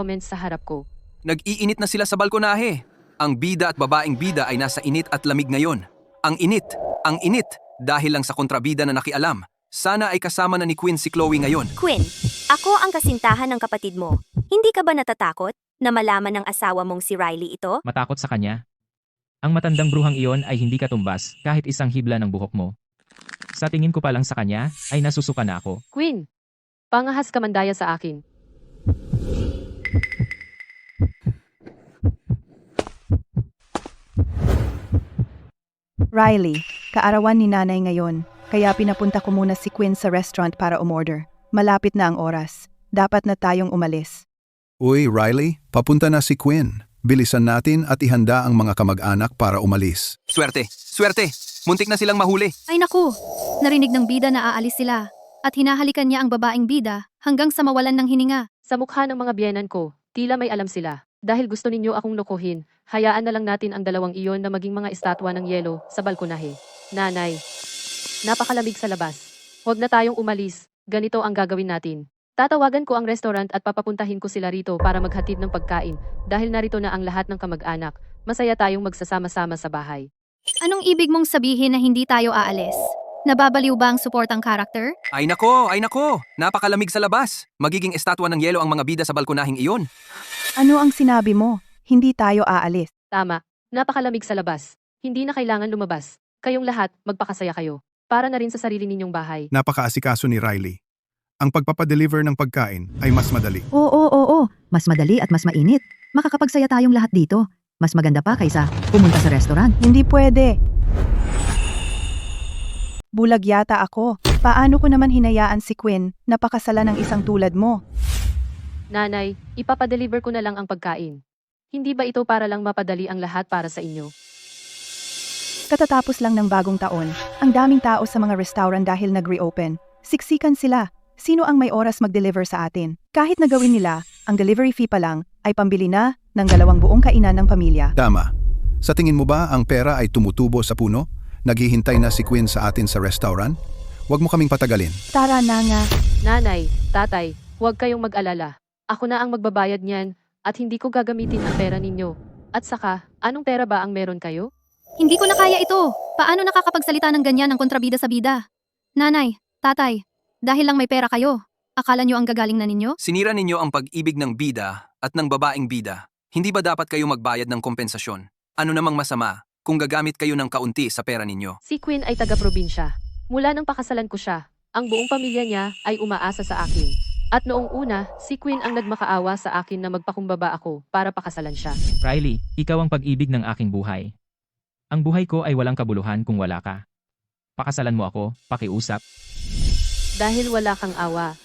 comments sa harap ko. Nag-iinit na sila sa balkonahe. Ang bida at babaeng bida ay nasa init at lamig ngayon. Ang init, dahil lang sa kontrabida na nakialam. Sana ay kasama na ni Quinn si Chloe ngayon. Quinn, ako ang kasintahan ng kapatid mo. Hindi ka ba natatakot na malaman ng asawa mong si Riley ito? Matakot sa kanya? Ang matandang bruhang iyon ay hindi katumbas kahit isang hibla ng buhok mo. Sa tingin ko pa lang sa kanya, ay nasusuka na ako. Quinn, pangahas ka mandaya sa akin. Riley, kaarawan ni nanay ngayon, kaya pinapunta ko muna si Quinn sa restaurant para umorder. Malapit na ang oras. Dapat na tayong umalis. Uy, Riley, papunta na si Quinn. Bilisan natin at ihanda ang mga kamag-anak para umalis. Swerte! Muntik na silang mahuli. Ay naku, narinig ng bida na aalis sila at hinahalikan niya ang babaeng bida hanggang sa mawalan ng hininga. Sa mukha ng mga biyenan ko, tila may alam sila. Dahil gusto ninyo akong lokohin, hayaan na lang natin ang dalawang iyon na maging mga estatwa ng yelo sa balkonahe. Nanay, napakalamig sa labas. Huwag na tayong umalis, ganito ang gagawin natin. Tatawagan ko ang restaurant at papapuntahin ko sila rito para maghatid ng pagkain. Dahil narito na ang lahat ng kamag-anak, masaya tayong magsasama-sama sa bahay. Anong ibig mong sabihin na hindi tayo aalis? Nababaliw ba ang suportang karakter? Ay nako! Napakalamig sa labas. Magiging estatwa ng yelo ang mga bida sa balkonaheng iyon. Ano ang sinabi mo? Hindi tayo aalis. Tama, napakalamig sa labas. Hindi na kailangan lumabas. Kayong lahat, magpakasaya kayo. Para na rin sa sarili ninyong bahay. Napakaasikaso ni Riley. Ang pagpapadeliver ng pagkain ay mas madali. Oo. Mas madali at mas mainit. Makakapagsaya tayong lahat dito. Mas maganda pa kaysa pumunta sa restaurant. Hindi pwede. Bulag yata ako. Paano ko naman hinayaan si Quinn na pakasalan ng isang tulad mo? Nanay, ipapadeliver ko na lang ang pagkain. Hindi ba ito para lang mapadali ang lahat para sa inyo? Katatapos lang ng bagong taon, ang daming tao sa mga restaurant dahil nag-reopen. Siksikan sila. Sino ang may oras mag-deliver sa atin? Kahit nagawin nila, ang delivery fee pa lang ay pambili na ng 2 buong kainan ng pamilya. Tama. Sa tingin mo ba ang pera ay tumutubo sa puno? Naghihintay na si Quinn sa atin sa restaurant? Huwag mo kaming patagalin. Tara na nga. Nanay, tatay, huwag kayong mag-alala. Ako na ang magbabayad niyan at hindi ko gagamitin ang pera ninyo. At saka, anong pera ba ang meron kayo? Hindi ko na kaya ito. Paano nakakapagsalita ng ganyan ng kontrabida sa bida? Nanay, tatay, dahil lang may pera kayo, akala nyo ang gagaling na ninyo? Sinira ninyo ang pag-ibig ng bida at ng babaeng bida. Hindi ba dapat kayo magbayad ng kompensasyon? Ano namang masama kung gagamit kayo ng kaunti sa pera ninyo? Si Quinn ay taga-probinsya. Mula nang pakasalan ko siya, ang buong pamilya niya ay umaasa sa akin. At noong una, si Quinn ang nagmakaawa sa akin na magpakumbaba ako para pakasalan siya. Riley, ikaw ang pag-ibig ng aking buhay. Ang buhay ko ay walang kabuluhan kung wala ka. Pakasalan mo ako, pakiusap. Dahil wala kang awa,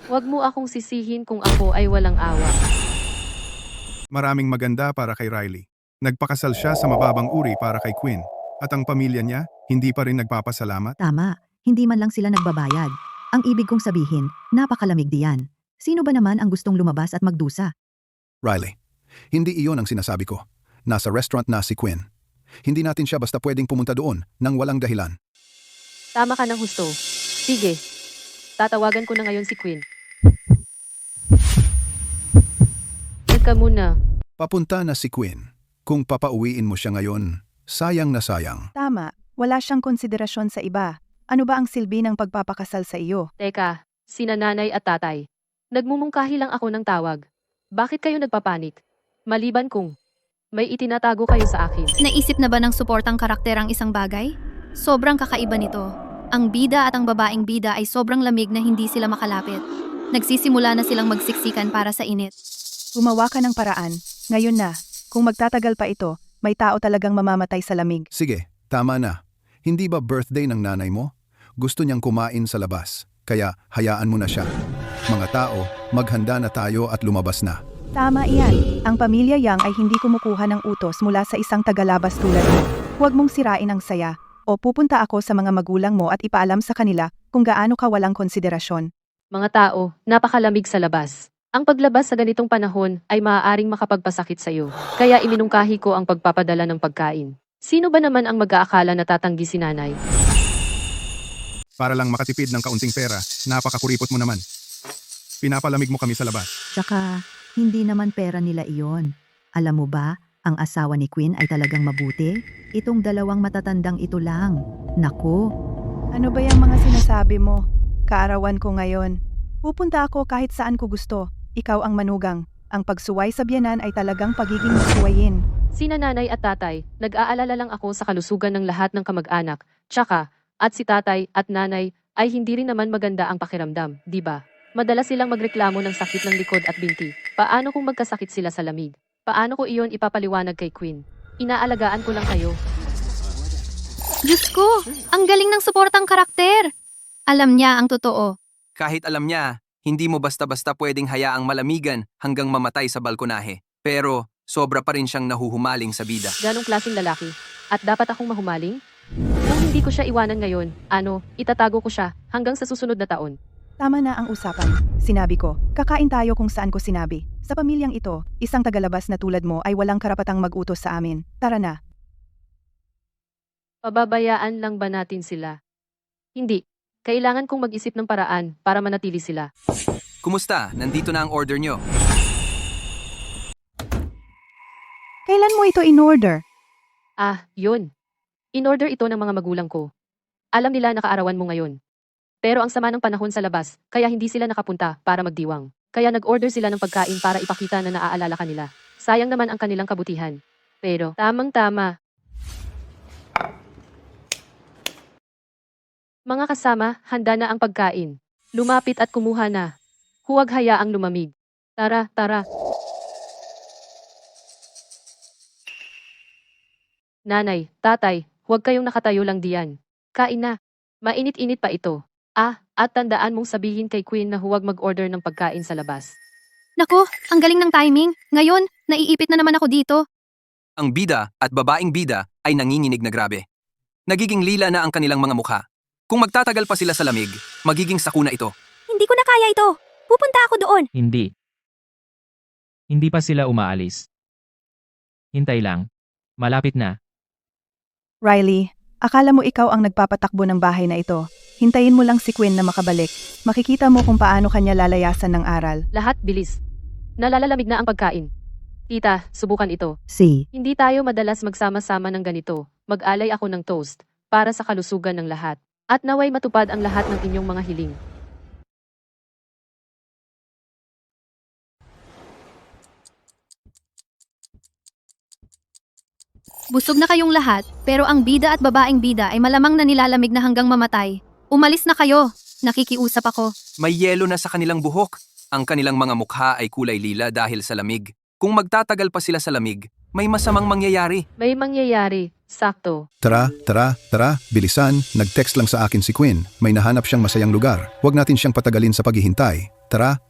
huwag mo akong sisihin kung ako ay walang awa. Maraming maganda para kay Riley. Nagpakasal siya sa mababang uri para kay Quinn. At ang pamilya niya, hindi pa rin nagpapasalamat. Tama, hindi man lang sila nagbabayad. Ang ibig kong sabihin, napakalamig diyan. Sino ba naman ang gustong lumabas at magdusa? Riley, hindi iyon ang sinasabi ko. Nasa restaurant na si Quinn. Hindi natin siya basta pwedeng pumunta doon nang walang dahilan. Tama ka ng husto. Sige, tatawagan ko na ngayon si Quinn. Teka muna. Papunta na si Quinn. Kung papauwiin mo siya ngayon, sayang na sayang. Tama, wala siyang konsiderasyon sa iba. Ano ba ang silbi ng pagpapakasal sa iyo? Teka, sina nanay at tatay. Nagmumungkahi lang ako ng tawag. Bakit kayo nagpapanik? Maliban kung may itinatago kayo sa akin. Naisip na ba ng suportang karakter ang isang bagay? Sobrang kakaiba nito. Ang bida at ang babaeng bida ay sobrang lamig na hindi sila makalapit. Nagsisimula na silang magsiksikan para sa init. Gumawa ka ng paraan. Ngayon na. Kung magtatagal pa ito, may tao talagang mamamatay sa lamig. Sige, tama na. Hindi ba birthday ng nanay mo? Gusto niyang kumain sa labas. Kaya hayaan mo na siya. Mga tao, maghanda na tayo at lumabas na. Tama iyan. Ang pamilya Yang ay hindi kumukuha ng utos mula sa isang tagalabas tulad mo. Huwag mong sirain ang saya. O pupunta ako sa mga magulang mo at ipaalam sa kanila kung gaano ka walang konsiderasyon. Mga tao, napakalamig sa labas. Ang paglabas sa ganitong panahon ay maaaring makapagpasakit sa iyo. Kaya iminungkahi ko ang pagpapadala ng pagkain. Sino ba naman ang mag-aakala na tatanggi si nanay? Para lang makatipid ng kaunting pera, napakakuripot mo naman. Pinapalamig mo kami sa labas. Tsaka, Hindi naman pera nila iyon. Alam mo ba, ang asawa ni Queen ay talagang mabuti? Itong dalawang matatandang ito lang. Naku, Ano ba yung mga sinasabi mo? Kaarawan ko ngayon. Pupunta ako kahit saan ko gusto. Ikaw ang manugang. Ang pagsuway sa biyanan ay talagang pagiging masuwayin. Sina nanay at tatay, nag-aalala lang ako sa kalusugan ng lahat ng kamag-anak. Tsaka, at si tatay at nanay ay hindi rin naman maganda ang pakiramdam, di ba? Madalas silang magreklamo ng sakit ng likod at binti. Paano kung magkasakit sila sa lamig? Paano ko iyon ipapaliwanag kay Queen? Inaalagaan ko lang kayo. Diyos ko, ang galing ng suportang karakter. Alam niya ang totoo. Kahit alam niya, hindi mo basta-basta pwedeng hayaang malamigan hanggang mamatay sa balkonahe. Pero, sobra pa rin siyang nahuhumaling sa bida. Ganong klaseng lalaki. At dapat akong mahumaling? Kung hindi ko siya iwanan ngayon, itatago ko siya hanggang sa susunod na taon. Tama na ang usapan. Sinabi ko, kakain tayo kung saan ko sinabi. Sa pamilyang ito, isang tagalabas na tulad mo ay walang karapatang mag-utos sa amin. Tara na. Pababayaan lang ba natin sila? Hindi. Kailangan kong mag-isip ng paraan para manatili sila. Kumusta? Nandito na ang order nyo. Kailan mo ito in-order? Yun. In-order ito ng mga magulang ko. Alam nila na kaarawan mo ngayon. Pero ang sama ng panahon sa labas, kaya hindi sila nakapunta para magdiwang. Kaya nag-order sila ng pagkain para ipakita na naaalala ka nila. Sayang naman ang kanilang kabutihan. Pero, tamang-tama. Mga kasama, handa na ang pagkain. Lumapit at kumuha na. Huwag hayaang lumamig. Tara, tara. Nanay, tatay, huwag kayong nakatayo lang diyan. Kain na. Mainit-init pa ito. At tandaan mong sabihin kay Queen na huwag mag-order ng pagkain sa labas. Nako, ang galing ng timing. Ngayon, naiipit na naman ako dito. Ang bida at babaeng bida ay nanginginig na grabe. Nagiging lila na ang kanilang mga mukha. Kung magtatagal pa sila sa lamig, magiging sakuna ito. Hindi ko na kaya ito. Pupunta ako doon. Hindi. Hindi pa sila umaalis. Hintay lang. Malapit na. Riley, akala mo ikaw ang nagpapatakbo ng bahay na ito. Hintayin mo lang si Queen na makabalik. Makikita mo kung paano kanya lalayasan ng aral. Lahat bilis. Nalalalamig na ang pagkain. Tita, subukan ito. si, Hindi tayo madalas magsama-sama ng ganito. Mag-alay ako ng toast para sa kalusugan ng lahat. At naway matupad ang lahat ng inyong mga hiling. Busog na kayong lahat, pero ang bida at babaeng bida ay malamang na nilalamig na hanggang mamatay. Umalis na kayo. Nakikiusap ako. May yelo na sa kanilang buhok. Ang kanilang mga mukha ay kulay lila dahil sa lamig. Kung magtatagal pa sila sa lamig, may masamang mangyayari. May mangyayari. Sakto. Tara, bilisan, nag-text lang sa akin si Queen. May nahanap siyang masayang lugar. Huwag natin siyang patagalin sa paghihintay. Tara.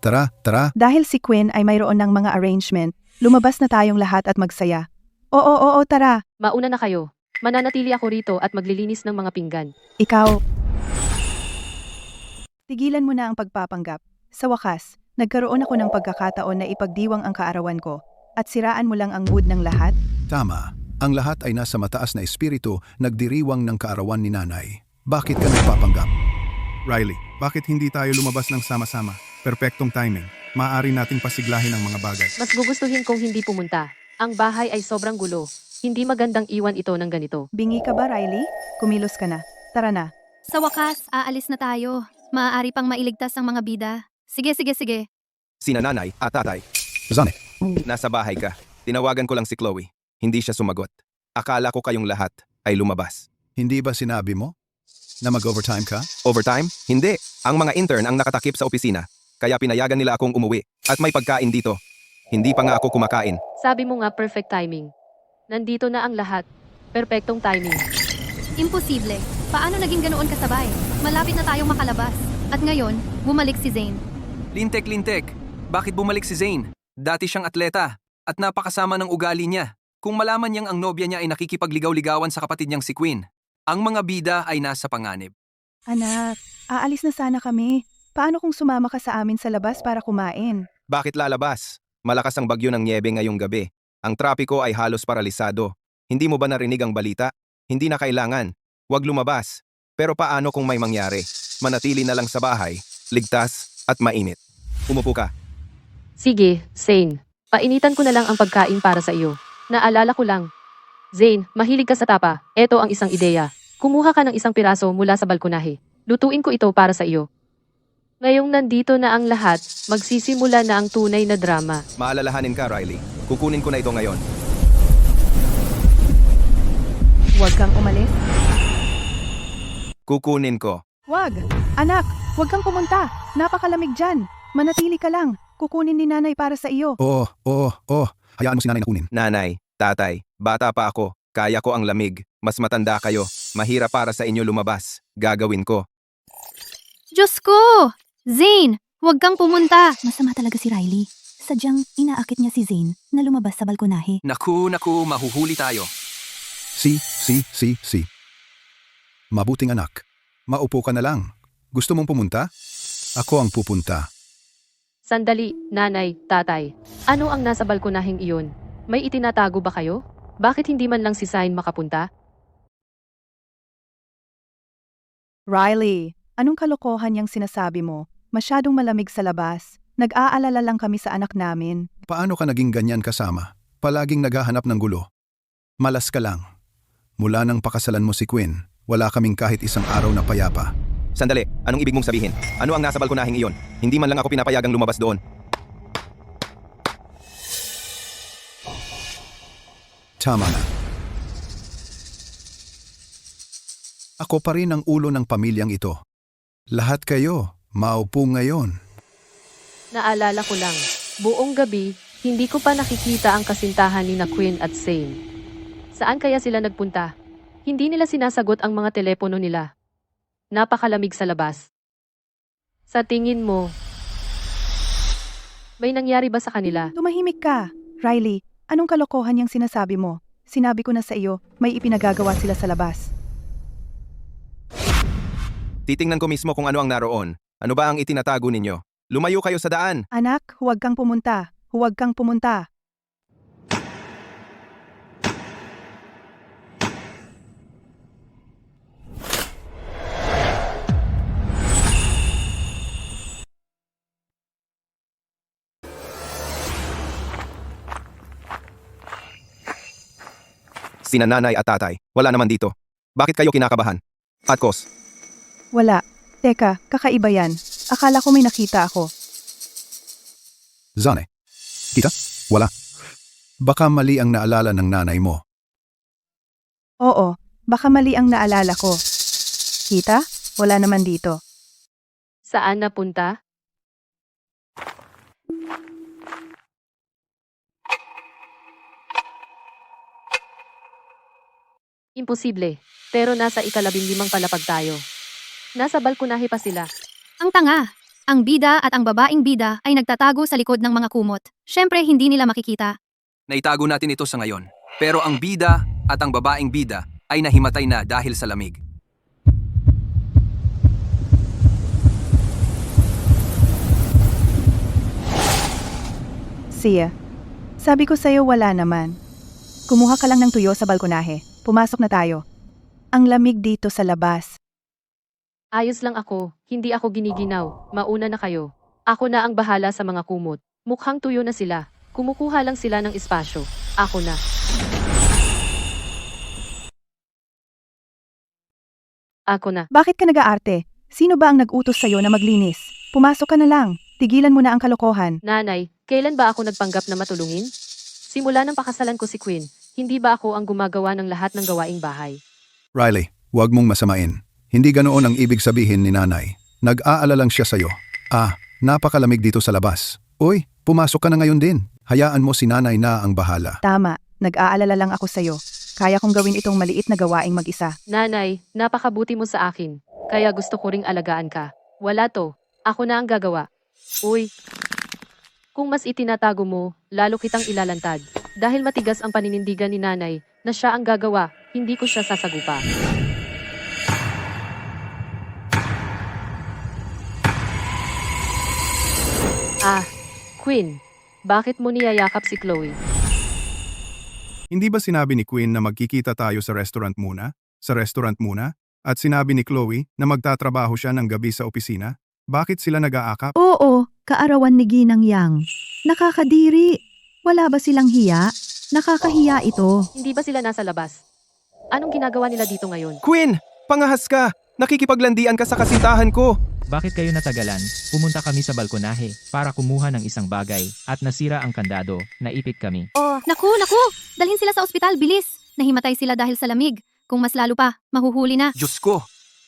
Dahil si Queen ay mayroon ng mga arrangement, lumabas na tayong lahat at magsaya. Oo, tara. Mauna na kayo. Mananatili ako rito at maglilinis ng mga pinggan. Ikaw. Tigilan mo na ang pagpapanggap. Sa wakas, nagkaroon ako ng pagkakataon na ipagdiwang ang kaarawan ko at siraan mo lang ang mood ng lahat. Tama. Ang lahat ay nasa mataas na espiritu nagdiriwang ng kaarawan ni nanay. Bakit ka nagpapanggap? Riley, bakit hindi tayo lumabas ng sama-sama? Perpektong timing. Maaari nating pasiglahin ang mga bagay. Mas gugustuhin kong hindi pumunta. Ang bahay ay sobrang gulo. Hindi magandang iwan ito ng ganito. Bingi ka ba, Riley? Kumilos ka na. Tara na. Sa wakas, aalis na tayo. Maaari pang mailigtas ang mga bida. Sige. Sina nanay at tatay. Zane, Nasa bahay ka. Tinawagan ko lang si Chloe. Hindi siya sumagot. Akala ko kayong lahat ay lumabas. hindi ba sinabi mo na mag-overtime ka? Overtime? Hindi. Ang mga intern ang nakatakip sa opisina. Kaya pinayagan nila akong umuwi. At may pagkain dito. Hindi pa nga ako kumakain. Sabi mo nga perfect timing. Nandito na ang lahat. Perpektong timing. Imposible. Paano naging ganoon kasabay? Malapit na tayong makalabas. At ngayon, bumalik si Zane. Lintek. Bakit bumalik si Zane? Dati siyang atleta. At napakasama ng ugali niya. Kung malaman niyang ang nobya niya ay nakikipagligaw-ligawan sa kapatid niyang si Queen. Ang mga bida ay nasa panganib. Anak, aalis na sana kami. Paano kung sumama ka sa amin sa labas para kumain? Bakit lalabas? Malakas ang bagyo ng niebe ngayong gabi. Ang trapiko ay halos paralisado. Hindi mo ba narinig ang balita? Hindi na kailangan. Huwag lumabas. Pero paano kung may mangyari? Manatili na lang sa bahay, ligtas at mainit. Umupo ka. Sige, Zane. Painitan ko na lang ang pagkain para sa iyo. Naalala ko lang. Zane, mahilig ka sa tapa. Eto ang isang ideya. Kumuha ka ng isang piraso mula sa balkonahe. Lutuin ko ito para sa iyo. Ngayong nandito na ang lahat, magsisimula na ang tunay na drama. Maalalahanin ka, Riley. Kukunin ko na ito ngayon. Huwag kang umalis. Kukunin ko. Wag! Anak, huwag kang pumunta. Napakalamig dyan. Manatili ka lang. Kukunin ni nanay para sa iyo. Oo. Hayaan mo si nanay na kunin. Nanay, tatay, bata pa ako. Kaya ko ang lamig. Mas matanda kayo. Mahirap para sa inyo lumabas. Gagawin ko. Diyos ko! Zane, huwag kang pumunta. Masama talaga si Riley. Sadyang inaakit niya si Zane na lumabas sa balkonahe. Naku, mahuhuli tayo. Si. Mabuting anak. Maupo ka na lang. Gusto mong pumunta? Ako ang pupunta. Sandali, nanay, tatay. Ano ang nasa balkonaheng iyon? May itinatago ba kayo? Bakit hindi man lang si Zane makapunta? Riley, anong kalokohan yung sinasabi mo? Masyadong malamig sa labas. Nag-aalala lang kami sa anak namin. Paano ka naging ganyan kasama? Palaging naghahanap ng gulo. Malas ka lang. Mula nang pakasalan mo si Quinn, wala kaming kahit isang araw na payapa. Sandali, anong ibig mong sabihin? Ano ang nasa balkonaheng iyon? Hindi man lang ako pinapayagang lumabas doon. Tama na. Ako pa rin ang ulo ng pamilyang ito. Lahat kayo, maupo ngayon. Naalala ko lang, buong gabi, hindi ko pa nakikita ang kasintahan ni na Quinn at Zane. Saan kaya sila nagpunta? Hindi nila sinasagot ang mga telepono nila. Napakalamig sa labas. Sa tingin mo, may nangyari ba sa kanila? Tumahimik ka. Riley, anong kalokohan yung sinasabi mo? Sinabi ko na sa iyo, may ipinagagawa sila sa labas. Titingnan ko mismo kung ano ang naroon. Ano ba ang itinatago ninyo? Lumayo kayo sa daan! Anak, huwag kang pumunta. Huwag kang pumunta. Sina nanay at tatay, wala naman dito. Bakit kayo kinakabahan? Atkos, Wala. Teka, kakaiba yan. Akala ko may nakita ako. Zane, kita? Wala. Baka mali ang naalala ng nanay mo. Oo, baka mali ang naalala ko. Kita? Wala naman dito. Saan napunta? Imposible, pero nasa ika-15 palapag tayo. Nasa balkonahe pa sila. Ang tanga! Ang bida at ang babaeng bida ay nagtatago sa likod ng mga kumot. Siyempre, hindi nila makikita. naitago natin ito sa ngayon. Pero ang bida at ang babaeng bida ay nahimatay na dahil sa lamig. Sia, sabi ko sa'yo wala naman. Kumuha ka lang ng tuyo sa balkonahe. Pumasok na tayo. Ang lamig dito sa labas. Ayos lang ako, hindi ako giniginaw, mauna na kayo. Ako na ang bahala sa mga kumot. Mukhang tuyo na sila. Kumukuha lang sila ng espasyo. Ako na. Ako na. Bakit ka nag-aarte? Sino ba ang nag-utos sa'yo na maglinis? Pumasok ka na lang. Tigilan mo na ang kalokohan. Nanay, kailan ba ako nagpanggap na matulungin? Simula ng pakasalan ko si Quinn, hindi ba ako ang gumagawa ng lahat ng gawaing bahay? Riley, huwag mong masamain. Hindi ganoon ang ibig sabihin ni nanay. Nag-aalala lang siya sa'yo. Napakalamig dito sa labas. Uy, pumasok ka na ngayon din. Hayaan mo si nanay na ang bahala. Tama, nag-aalala lang ako sa'yo. Kaya kong gawin itong maliit na gawaing mag-isa. Nanay, napakabuti mo sa akin. Kaya gusto ko ring alagaan ka. Wala to. Ako na ang gagawa. Uy. Kung mas itinatago mo, lalo kitang ilalantad. Dahil matigas ang paninindigan ni nanay na siya ang gagawa, hindi ko siya sasagupa. Quinn, bakit mo niyayakap si Chloe? Hindi ba sinabi ni Quinn na magkikita tayo sa restaurant muna? Sa restaurant muna? At sinabi ni Chloe na magtatrabaho siya ng gabi sa opisina? Bakit sila nag-aakap? Oo, kaarawan ni Ginang Yang. Nakakadiri. Wala ba silang hiya? Nakakahiya ito. Hindi ba sila nasa labas? Anong ginagawa nila dito ngayon? Queen! Pangahas ka! Nakikipaglandian ka sa kasintahan ko! Bakit kayo natagalan? Pumunta kami sa balkonahe para kumuha ng isang bagay at nasira ang kandado, naipit kami. Oh, Naku! Dalhin sila sa ospital, bilis! Nahimatay sila dahil sa lamig. Kung mas lalo pa, mahuhuli na. Diyos ko!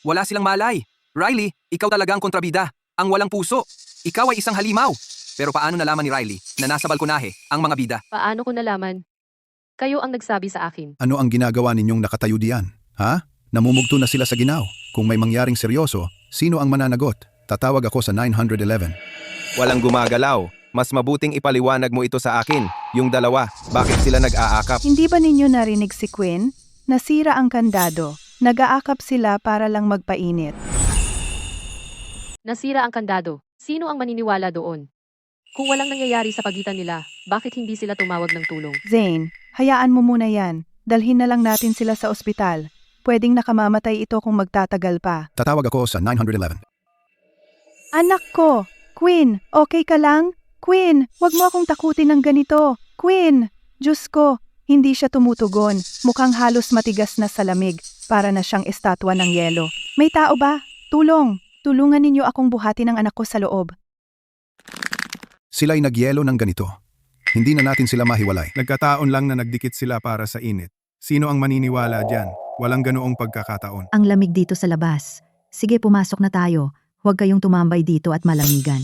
Wala silang malay! Riley, ikaw talaga ang kontrabida. Ang walang puso. Ikaw ay isang halimaw. Pero paano nalaman ni Riley na nasa balkonahe ang mga bida? Paano ko nalaman? Kayo ang nagsabi sa akin. Ano ang ginagawa ninyong nakatayo diyan? Ha? Namumugto na sila sa ginaw. Kung may mangyaring seryoso, sino ang mananagot? Tatawag ako sa 911. Walang gumagalaw. Mas mabuting ipaliwanag mo ito sa akin. Yung dalawa, bakit sila nag-aakap? Hindi ba ninyo narinig si Quinn? Nasira ang kandado. Nag-aakap sila para lang magpainit. Nasira ang kandado. Sino ang maniniwala doon? Kung walang nangyayari sa pagitan nila, bakit hindi sila tumawag ng tulong? Zane, hayaan mo muna yan. Dalhin na lang natin sila sa ospital. Pwedeng nakamamatay ito kung magtatagal pa. Tatawag ako sa 911. Anak ko! Quinn, okay ka lang? Quinn, wag mo akong takutin ng ganito. Quinn! Diyos ko, hindi siya tumutugon. Mukhang halos matigas na sa lamig. Para na siyang estatwa ng yelo. May tao ba? Tulong! Tulungan ninyo akong buhatin ang anak ko sa loob. Sila'y nagyelo ng ganito. Hindi na natin sila mahiwalay. Nagkataon lang na nagdikit sila para sa init. Sino ang maniniwala dyan? Walang ganoong pagkakataon. Ang lamig dito sa labas. Sige, pumasok na tayo. Huwag kayong tumambay dito at malamigan.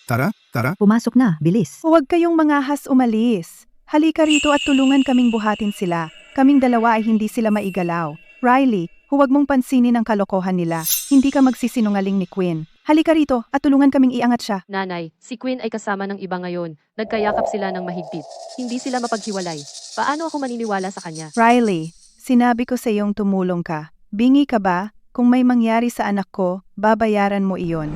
Tara. Pumasok na, bilis. Huwag kayong mangahas umalis. Halika rito at tulungan kaming buhatin sila. Kaming dalawa ay hindi sila maigalaw. Riley, huwag mong pansinin ang kalokohan nila. Hindi ka magsisinungaling ni Quinn. Halika rito at tulungan kaming iangat siya. Nanay, si Quinn ay kasama ng iba ngayon. Nagkayakap sila ng mahigpit. Hindi sila mapaghiwalay. Paano ako maniniwala sa kanya? Riley, sinabi ko sa iyong tumulong ka. Bingi ka ba? Kung may mangyari sa anak ko, babayaran mo iyon.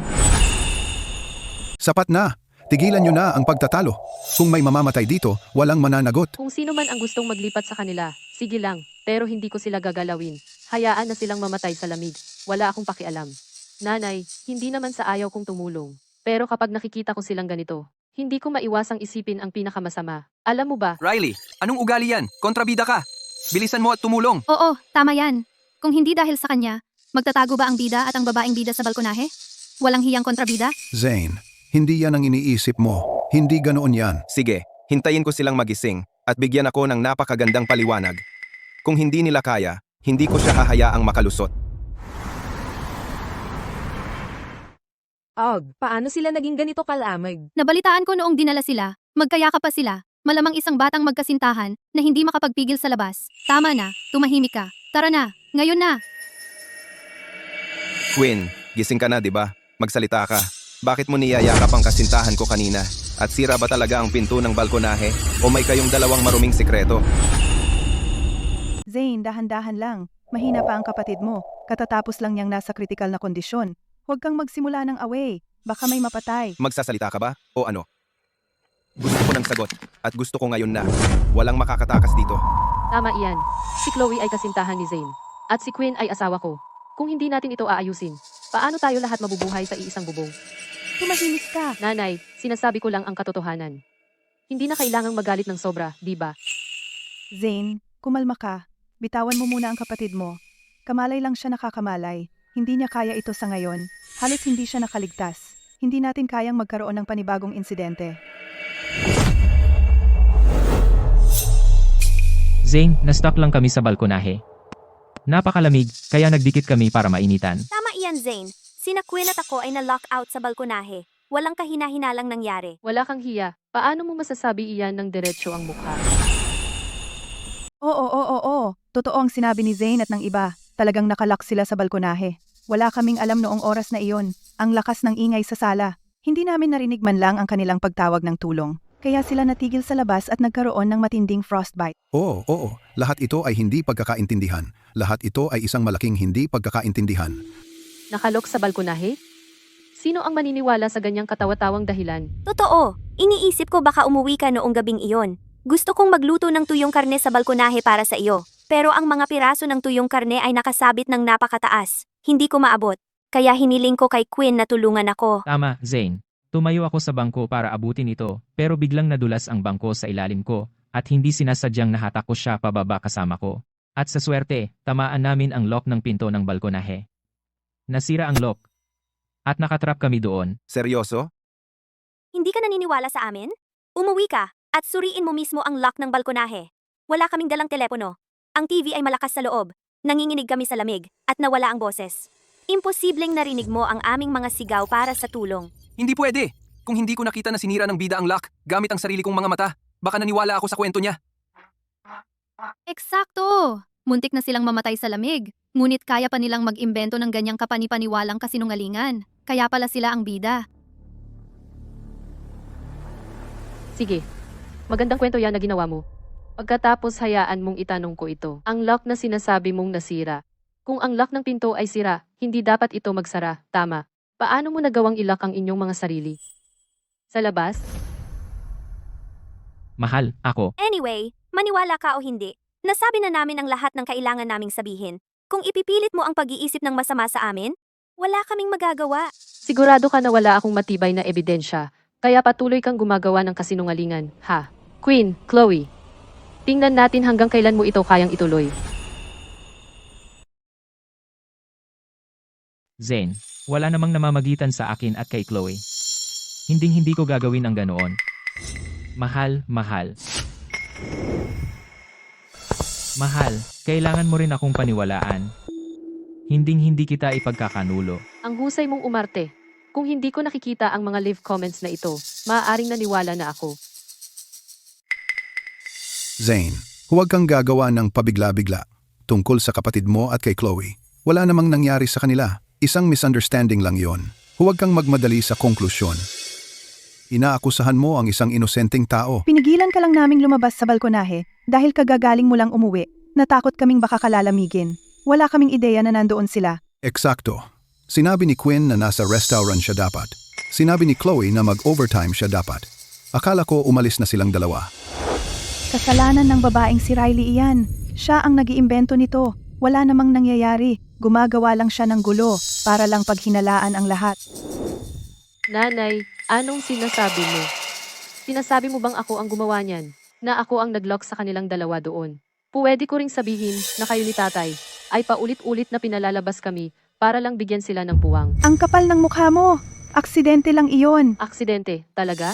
Sapat na! Tigilan nyo na ang pagtatalo. Kung may mamamatay dito, walang mananagot. Kung sino man ang gustong maglipat sa kanila, sige lang. Pero hindi ko sila gagalawin. Hayaan na silang mamatay sa lamig. Wala akong pakialam. Nanay, hindi naman sa ayaw kong tumulong. Pero kapag nakikita ko silang ganito, hindi ko maiwasang isipin ang pinakamasama. Alam mo ba, Riley, anong ugali yan? Kontrabida ka! Bilisan mo at tumulong! Oo, tama yan. Kung hindi dahil sa kanya, magtatago ba ang bida at ang babaeng bida sa balkonahe? Walang hiyang kontrabida? Zane, hindi yan ang iniisip mo. Hindi ganoon yan. Sige, hintayin ko silang magising at bigyan ako ng napakagandang paliwanag. Kung hindi nila kaya, hindi ko siya hahayaang makalusot. Paano sila naging ganito kalamig? Nabalitaan ko noong dinala sila, magkayakap pa sila. Malamang isang batang magkasintahan na hindi makapagpigil sa labas. Tama na, tumahimik ka. Tara na, ngayon na. Quinn, gising ka na, di ba? Magsalita ka. Bakit mo niyayakap ang kasintahan ko kanina? At sira ba talaga ang pinto ng balkonahe? O may kayong dalawang maruming sikreto? Zane, dahan-dahan lang. Mahina pa ang kapatid mo. Katatapos lang niyang nasa kritikal na kondisyon. Huwag kang magsimula ng away. Baka may mapatay. Magsasalita ka ba? O ano? Gusto ko ng sagot. At gusto ko ngayon na. Walang makakatakas dito. tama iyan. Si Chloe ay kasintahan ni Zane. At si Quinn ay asawa ko. Kung hindi natin ito aayusin, paano tayo lahat mabubuhay sa iisang bubong? Tumahimik ka. Nanay, sinasabi ko lang ang katotohanan. Hindi na kailangang magalit ng sobra, di ba? Zane, kumalma ka. Bitawan mo muna ang kapatid mo. Kamalay lang siya nakakamalay. Hindi niya kaya ito sa ngayon. Halos hindi siya nakaligtas. Hindi natin kayang magkaroon ng panibagong insidente. Zane, na-stuck lang kami sa balkonahe. Napakalamig, kaya nagdikit kami para mainitan. Tama iyan, Zane. Sina Quinn at ako ay na-lock out sa balkonahe. Walang kahina-hinalang nangyari. Wala kang hiya. Paano mo masasabi iyan ng diretsyo ang mukha? Oo. Totoo ang sinabi ni Zane at ng iba. Talagang nakalak sila sa balkonahe. Wala kaming alam noong oras na iyon. Ang lakas ng ingay sa sala. Hindi namin narinig man lang ang kanilang pagtawag ng tulong. Kaya sila natigil sa labas at nagkaroon ng matinding frostbite. Oo. Lahat ito ay hindi pagkakaintindihan. Lahat ito ay isang malaking hindi pagkakaintindihan. Nakalok sa balkonahe? Sino ang maniniwala sa ganyang katawa-tawang dahilan? Totoo. Iniisip ko baka umuwi ka noong gabing iyon. Gusto kong magluto ng tuyong karne sa balkonahe para sa iyo. Pero ang mga piraso ng tuyong karne ay nakasabit ng napakataas. Hindi ko maabot. Kaya hiniling ko kay Quinn na tulungan ako. Tama, Zane. Tumayo ako sa bangko para abutin ito, pero biglang nadulas ang bangko sa ilalim ko, at hindi sinasadyang nahatak ko siya pababa kasama ko. At sa swerte, tamaan namin ang lock ng pinto ng balkonahe. Nasira ang lock. At nakatrap kami doon. Seryoso? Hindi ka naniniwala sa amin? Umuwi ka at suriin mo mismo ang lock ng balkonahe. Wala kaming dalang telepono. Ang TV ay malakas sa loob. Nanginginig kami sa lamig at nawala ang boses. Imposibleng narinig mo ang aming mga sigaw para sa tulong. Hindi pwede. Kung hindi ko nakita na sinira ng bida ang lock, gamit ang sarili kong mga mata, baka naniwala ako sa kwento niya. Eksakto! Muntik na silang mamatay sa lamig. Ngunit kaya pa nilang mag-imbento ng ganyang kapanipaniwalang kasinungalingan. Kaya pala sila ang bida. Sige. Magandang kwento yan na ginawa mo. Pagkatapos hayaan mong itanong ko ito. Ang lock na sinasabi mong nasira. Kung ang lock ng pinto ay sira, hindi dapat ito magsara. Tama. Paano mo nagawang ilock ang inyong mga sarili? Sa labas? Mahal, ako. Anyway, maniwala ka o hindi, nasabi na namin ang lahat ng kailangan naming sabihin. Kung ipipilit mo ang pag-iisip ng masama sa amin, wala kaming magagawa. Sigurado ka na wala akong matibay na ebidensya, kaya patuloy kang gumagawa ng kasinungalingan, ha? Queen, Chloe. Tingnan natin hanggang kailan mo ito kayang ituloy. Zane, wala namang namamagitan sa akin at kay Chloe. Hinding-hindi ko gagawin ang ganoon. Mahal, mahal. Mahal, kailangan mo rin akong paniwalaan. Hinding-hindi kita ipagkakanulo. Ang husay mong umarte. Kung hindi ko nakikita ang mga live comments na ito, maaaring naniwala na ako. Zane, huwag kang gagawa ng pabigla-bigla tungkol sa kapatid mo at kay Chloe. Wala namang nangyari sa kanila. Isang misunderstanding lang yon. Huwag kang magmadali sa konklusyon. Inaakusahan mo ang isang inosenteng tao. Pinigilan ka lang naming lumabas sa balkonahe dahil kagagaling mo lang umuwi. Natakot kaming baka kalalamigin. Wala kaming ideya na nandoon sila. Eksakto. Sinabi ni Quinn na nasa restaurant siya dapat. Sinabi ni Chloe na mag-overtime siya dapat. Akala ko umalis na silang dalawa. Kasalanan ng babaeng si Riley iyan. Siya ang nag-iimbento nito. Wala namang nangyayari. Gumagawa lang siya ng gulo para lang paghinalaan ang lahat. Nanay, anong sinasabi mo? Sinasabi mo bang ako ang gumawa niyan? Na ako ang naglock sa kanilang dalawa doon? Pwede ko ring sabihin na kayo ni tatay ay paulit-ulit na pinalalabas kami para lang bigyan sila ng puwang. Ang kapal ng mukha mo. Aksidente lang iyon. Aksidente, talaga?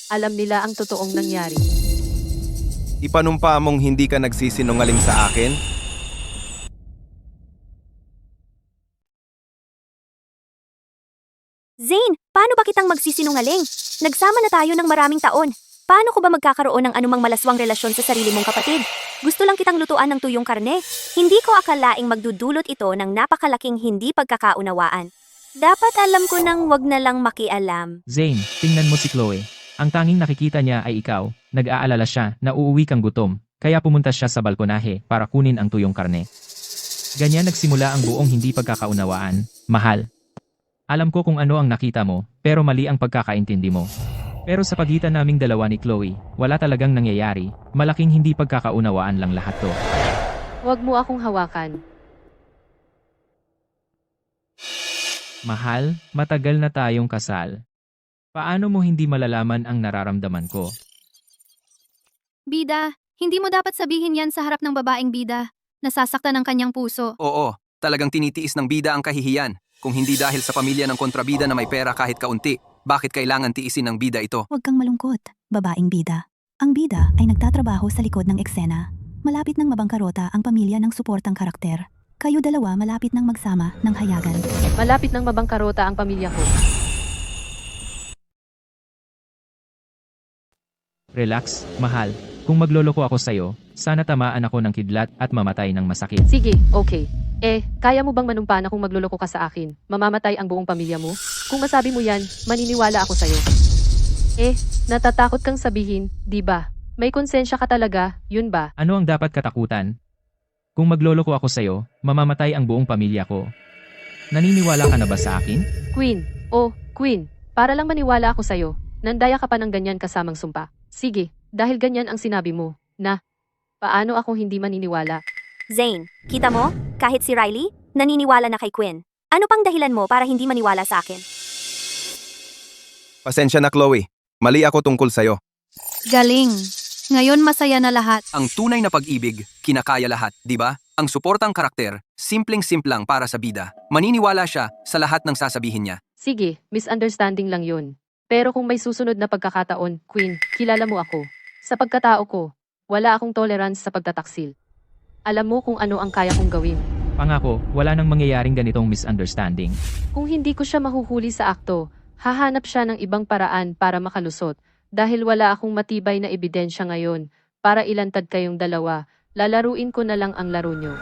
Alam nila ang totoong nangyari. Ipanumpa mong hindi ka nagsisinungaling sa akin? Zane, paano ba kitang magsisinungaling? Nagsama na tayo ng maraming taon. Paano ko ba magkakaroon ng anumang malaswang relasyon sa sarili mong kapatid? Gusto lang kitang lutuan ng tuyong karne. Hindi ko akalaing magdudulot ito ng napakalaking hindi pagkakaunawaan. Dapat alam ko nang wag na lang makialam. Zane, tingnan mo si Chloe. Ang tanging nakikita niya ay ikaw. Nag-aalala siya na uuwi kang gutom, kaya pumunta siya sa balkonahe para kunin ang tuyong karne. Ganyan nagsimula ang buong hindi pagkakaunawaan. Mahal. Alam ko kung ano ang nakita mo, pero mali ang pagkakaintindi mo. Pero sa pagitan naming dalawa ni Chloe, wala talagang nangyayari. Malaking hindi pagkakaunawaan lang lahat to. Huwag mo akong hawakan. Mahal, matagal na tayong kasal. Paano mo hindi malalaman ang nararamdaman ko? Bida, hindi mo dapat sabihin yan sa harap ng babaeng bida. Nasasaktan ang kanyang puso. Oo, talagang tinitiis ng bida ang kahihiyan. Kung hindi dahil sa pamilya ng kontrabida na may pera kahit kaunti, bakit kailangan tiisin ng bida ito? Huwag kang malungkot, babaeng bida. Ang bida ay nagtatrabaho sa likod ng eksena. Malapit nang mabangkarota ang pamilya ng suportang karakter. Kayo dalawa malapit nang magsama ng hayagan. Malapit nang mabangkarota ang pamilya ko. Relax, mahal. Kung magloloko ako sa'yo, sana tamaan ako ng kidlat at mamatay ng masakit. Sige, okay. Kaya mo bang manumpa na kung magluloko ka sa akin, mamamatay ang buong pamilya mo? Kung masabi mo yan, maniniwala ako sa'yo. Natatakot kang sabihin, di ba? May konsensya ka talaga, yun ba? Ano ang dapat katakutan? Kung magloloko ako sa'yo, mamamatay ang buong pamilya ko. Naniniwala ka na ba sa akin? Queen, para lang maniwala ako sa'yo, nandaya ka pa ng ganyan kasamang sumpa. Sige, dahil ganyan ang sinabi mo, na, paano ako hindi maniniwala? Zane, kita mo? Kahit si Riley, naniniwala na kay Quinn. Ano pang dahilan mo para hindi maniwala sa akin? Pasensya na Chloe. Mali ako tungkol sa'yo. Galing. Ngayon masaya na lahat. Ang tunay na pag-ibig, kinakaya lahat, di ba? Ang suportang karakter, simpleng-simplang para sa bida. Maniniwala siya sa lahat ng sasabihin niya. Sige, misunderstanding lang yun. Pero kung may susunod na pagkakataon, Queen, kilala mo ako. Sa pagkatao ko, wala akong tolerance sa pagtataksil. Alam mo kung ano ang kaya kong gawin. Pangako, wala nang mangyayaring ganitong misunderstanding. Kung hindi ko siya mahuhuli sa akto, hahanap siya ng ibang paraan para makalusot. Dahil wala akong matibay na ebidensya ngayon, para ilantad kayong dalawa, lalaruin ko na lang ang laro nyo.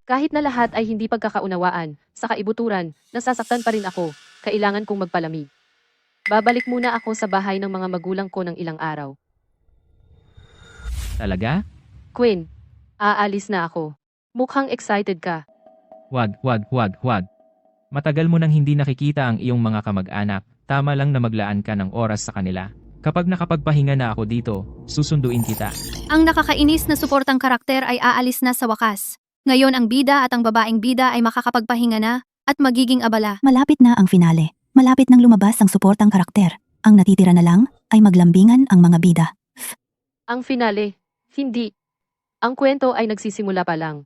Kahit na lahat ay hindi pagkakaunawaan, sa kaibuturan, nasasaktan pa rin ako, kailangan kong magpalamig. Babalik muna ako sa bahay ng mga magulang ko ng ilang araw. Talaga? Queen, aalis na ako. Mukhang excited ka. Wag. Matagal mo nang hindi nakikita ang iyong mga kamag-anak, tama lang na maglaan ka ng oras sa kanila. Kapag nakapagpahinga na ako dito, susunduin kita. Ang nakakainis na suportang karakter ay aalis na sa wakas. Ngayon ang bida at ang babaeng bida ay makakapagpahinga na at magiging abala. Malapit na ang finale. Malapit nang lumabas ang suportang karakter. Ang natitira na lang ay maglambingan ang mga bida. Ang finale, hindi. Ang kwento ay nagsisimula pa lang.